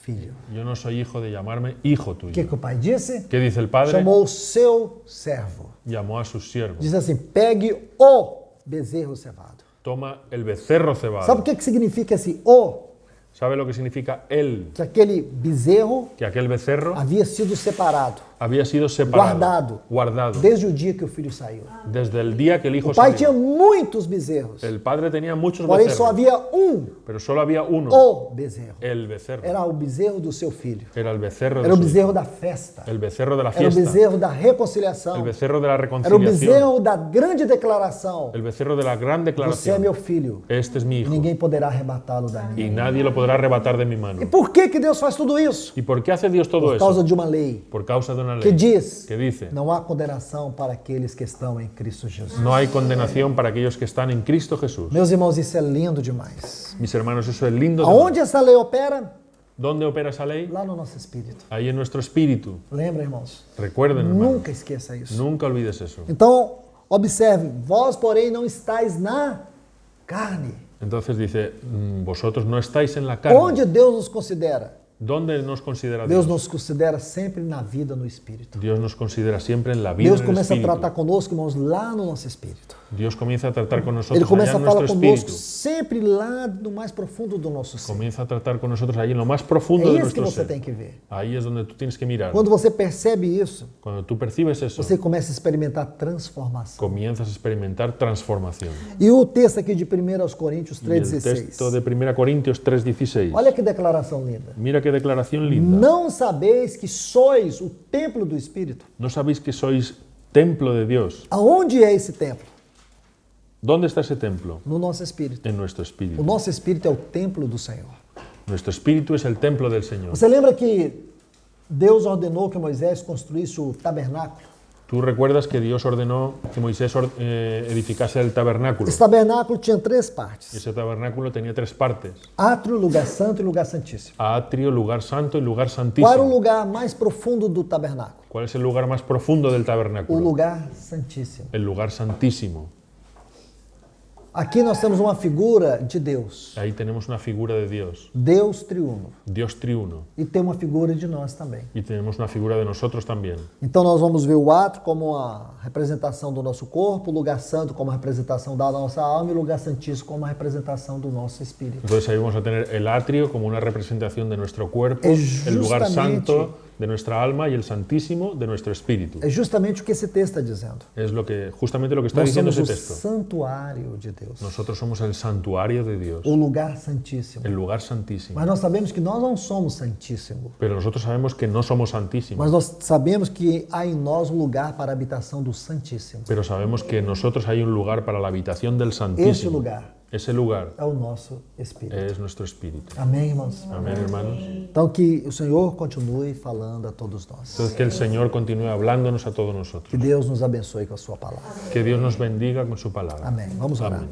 filho. Yo no soy hijo de llamarme hijo O que, tuyo. que o pai disse? ¿Qué dice el padre? Chamou o seu servo. Llamó a sus siervos. Diz assim: pegue o bezerro cevado. Toma el becerro Sabe o cebado. que significa esse o? ¿Sabe lo que significa él? Que aquele bezerro Que aquel becerro havia sido separado había sido separado, Guardado. guardado, desde o dia que o filho saiu. desde el día que el hijo O pai tinha salió. muitos bezerros, El padre tenía muchos porém só becerros, havia pero solo había uno, o bezerro. el becerro. Era o bezerro do seu filho. Era el becerro, Era o de su bezerro hijo. da festa. El becerro de la Era o fiesta, bezerro da reconciliação. el becerro de la Era o reconciliación, bezerro da grande declaração. el becerro de la gran Você é declaración. meu filho. Este es mi E hijo ninguém poderá arrebatá-lo da y minha. nadie lo podrá arrebatar de mi E mano. por que que Deus faz tudo isso? ¿Y por qué hace Dios todo Por causa eso? de uma lei Por causa de una que ley diz: que dice: não há condenação para aqueles que estão em Cristo Jesus. no hay condenación para aquellos que están en Cristo Jesús. Meus irmãos, isso é lindo demais. Mis hermanos, eso es lindo. de Aonde essa lei opera? ¿Dónde opera esa ley? Lá no nosso espírito. Ahí en nuestro espíritu. Lembra, irmãos? Recuerden, hermanos, Nunca esqueça isso. nunca olvides eso. Então, observe: vós, porém, não estáis na carne. Entonces dice, vosotros no estáis en la carne. Onde Deus nos considera? ¿Dónde nos considera Deus Dios? nos considera sempre na vida no espírito. Dios nos considera siempre en la vida Deus en el começa a espíritu. tratar conosco, irmãos, lá no nosso espírito. Dios comienza a tratar con nosotros Ele allá começa a en falar nuestro conosco espíritu. sempre lá no mais profundo do nosso ser. Comienza a tratar con nosotros ahí en lo más profundo É de isso que nuestro você ser. tem que ver. Ahí es donde tú tienes que mirar. Quando você percebe isso, Cuando tú percibes eso, você começa a experimentar transformação. comienzas a experimentar transformación. E o texto aqui de 1 Coríntios Y el 3,16. texto de 1 Corintios 3:16. Olha que declaração linda. Mira qué declaración linda. Não sabeis que sois o templo do Espírito? ¿No sabéis que sois templo de Dios? Aonde é esse templo? ¿Dónde está esse templo? No nosso espírito. En nuestro O espíritu. nosso espírito é o templo do Senhor. Nuestro espíritu es el templo del Señor. Você lembra que Deus ordenou que Moisés construísse o tabernáculo? Tú recuerdas que Dios ordenó que Moisés edificase el tabernáculo. Esse tabernáculo tinha três partes: Ese tabernáculo tenía tres partes: átrio, lugar santo e lugar santíssimo. atrio, lugar santo y lugar Qual era o santísimo. lugar mais profundo do tabernáculo? ¿Cuál es el lugar más profundo del O tabernáculo? lugar santíssimo. El lugar santísimo. Aqui nós temos uma figura de Deus, Ahí tenemos una figura de Dios, Deus triuno, Dios triuno, e tem uma figura de nós também. y tenemos una figura de nosotros también. Então nós vamos ver o átrio como a representação do nosso corpo, o lugar santo como a representação da nossa alma e o lugar santíssimo como a representação do nosso espírito. Entonces ahí vamos a tener el atrio como una representación de nuestro cuerpo, Es el lugar justamente- santo de nuestra alma y el santísimo de nuestro espíritu. É justamente o que esse texto está dizendo. Es justamente lo que está Nós diciendo somos ese o texto. santuário de Deus, Nosotros somos el santuario de Dios, o lugar santíssimo. el lugar santísimo. Mas nós sabemos que nós não somos santíssimos. Pero nosotros sabemos que no somos santísimos. Mas nós sabemos que há em nós um lugar para a habitação do Santíssimo. Pero sabemos que en nosotros hay un lugar para la habitación del Esse Santísimo. lugar Ese lugar é o nosso Espírito. es nuestro espíritu. Amém, irmãos? Amén, hermanos. Então que o Senhor continue falando a todos nós. Entonces que el Señor continúe hablándonos a todos nosotros. Que Deus nos abençoe com a sua palavra. Que Dios nos bendiga con su palabra. Amém. Vamos orar. Amén.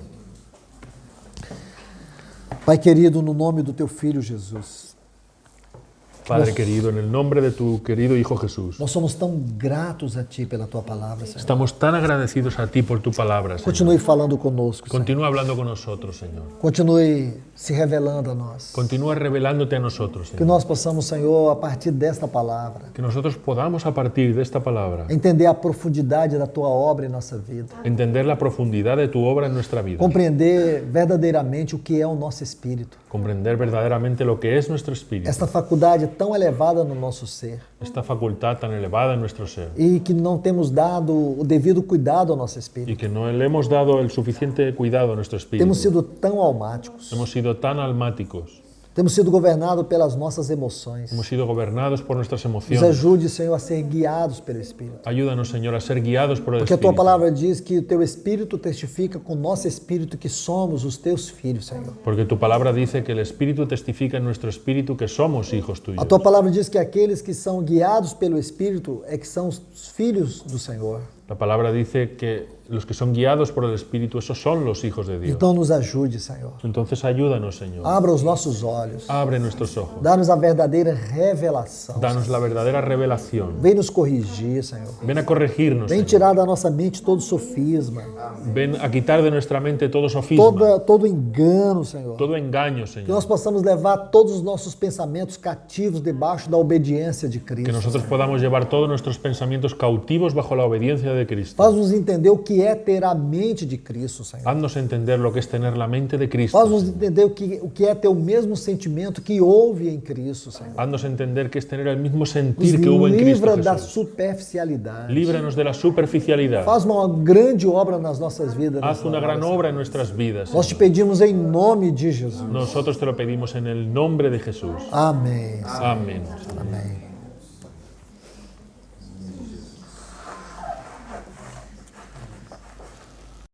Pai querido, no nome do Teu Filho Jesus, Padre querido, en el nombre de tu querido Hijo Jesús, Nós somos tão gratos a Ti pela Tua palavra, Senhor. estamos tan agradecidos a ti por tu palabra, Señor. Continue falando conosco, Senhor. Continúa hablando con nosotros, Señor. Continue se revelando a nós. Continúa revelándote a nosotros, Que Señor. nós possamos, Senhor, a partir desta palavra, Que nosotros podamos, a partir de esta palabra, entender a profundidade da Tua obra em nossa vida. entender la profundidad de tu obra en nuestra vida. Compreender verdadeiramente o que é o nosso espírito. Comprender verdaderamente lo que es nuestro espíritu. Esta faculdade tão elevada no nosso ser. Esta facultad tan elevada en nuestro ser. E que não temos dado o devido cuidado ao nosso espírito. Y que no le hemos dado el suficiente cuidado a nuestro espíritu. Temos sido tão almáticos. Hemos sido tan almáticos. Temos sido governados pelas nossas emoções. Hemos sido gobernados por nuestras Nos emociones. ajude, Senhor, a ser guiados pelo Espírito. Ayúdanos, Señor, a ser guiados por el Porque a Tua Espíritu. palavra diz que o Teu Espírito testifica com o nosso Espírito que somos os Teus filhos, Senhor. Porque tu palabra dice que el Espíritu testifica en nuestro espíritu que somos hijos tuyos. A Tua palavra diz que aqueles que são guiados pelo Espírito é que são os filhos do Senhor. La palabra dice que los que son guiados por el Espíritu, esos son los hijos de Dios. Então nos ajude, Senhor. Entonces ayúdanos, Señor. Abra os nossos olhos. Abre nuestros ojos. Dá-nos a verdadeira revelação. Danos la verdadera revelación. Vem nos corrigir, Senhor. Ven a corregirnos, Vem Señor. tirar da nossa mente todo sofisma, Ven a quitar de nuestra mente todo sofisma, todo engano, Senhor. todo engaño, Que Señor. nós possamos levar todos os nossos pensamentos cativos debaixo da obediência de Que Cristo. nosotros podamos llevar todos nuestros pensamientos cautivos bajo la obediencia de Cristo. Faz-nos entender o que é ter a mente de Cristo, Senhor. Haznos entender lo que es tener la mente de Cristo. Faz-nos entender o que é ter o mesmo sentimento que houve em Cristo, Senhor. Haznos entender que es tener el mismo Nos sentir que hubo en Cristo livra da Jesús. superficialidade. Líbranos de la superficialidad. Faz uma grande obra nas nossas vidas. Haz nessa una hora, gran Senhor. obra en nuestras vidas. Nós te Señor. pedimos em nome de Jesus. Nosotros te lo pedimos en el nombre de Jesús. Amém. Amén. Amém.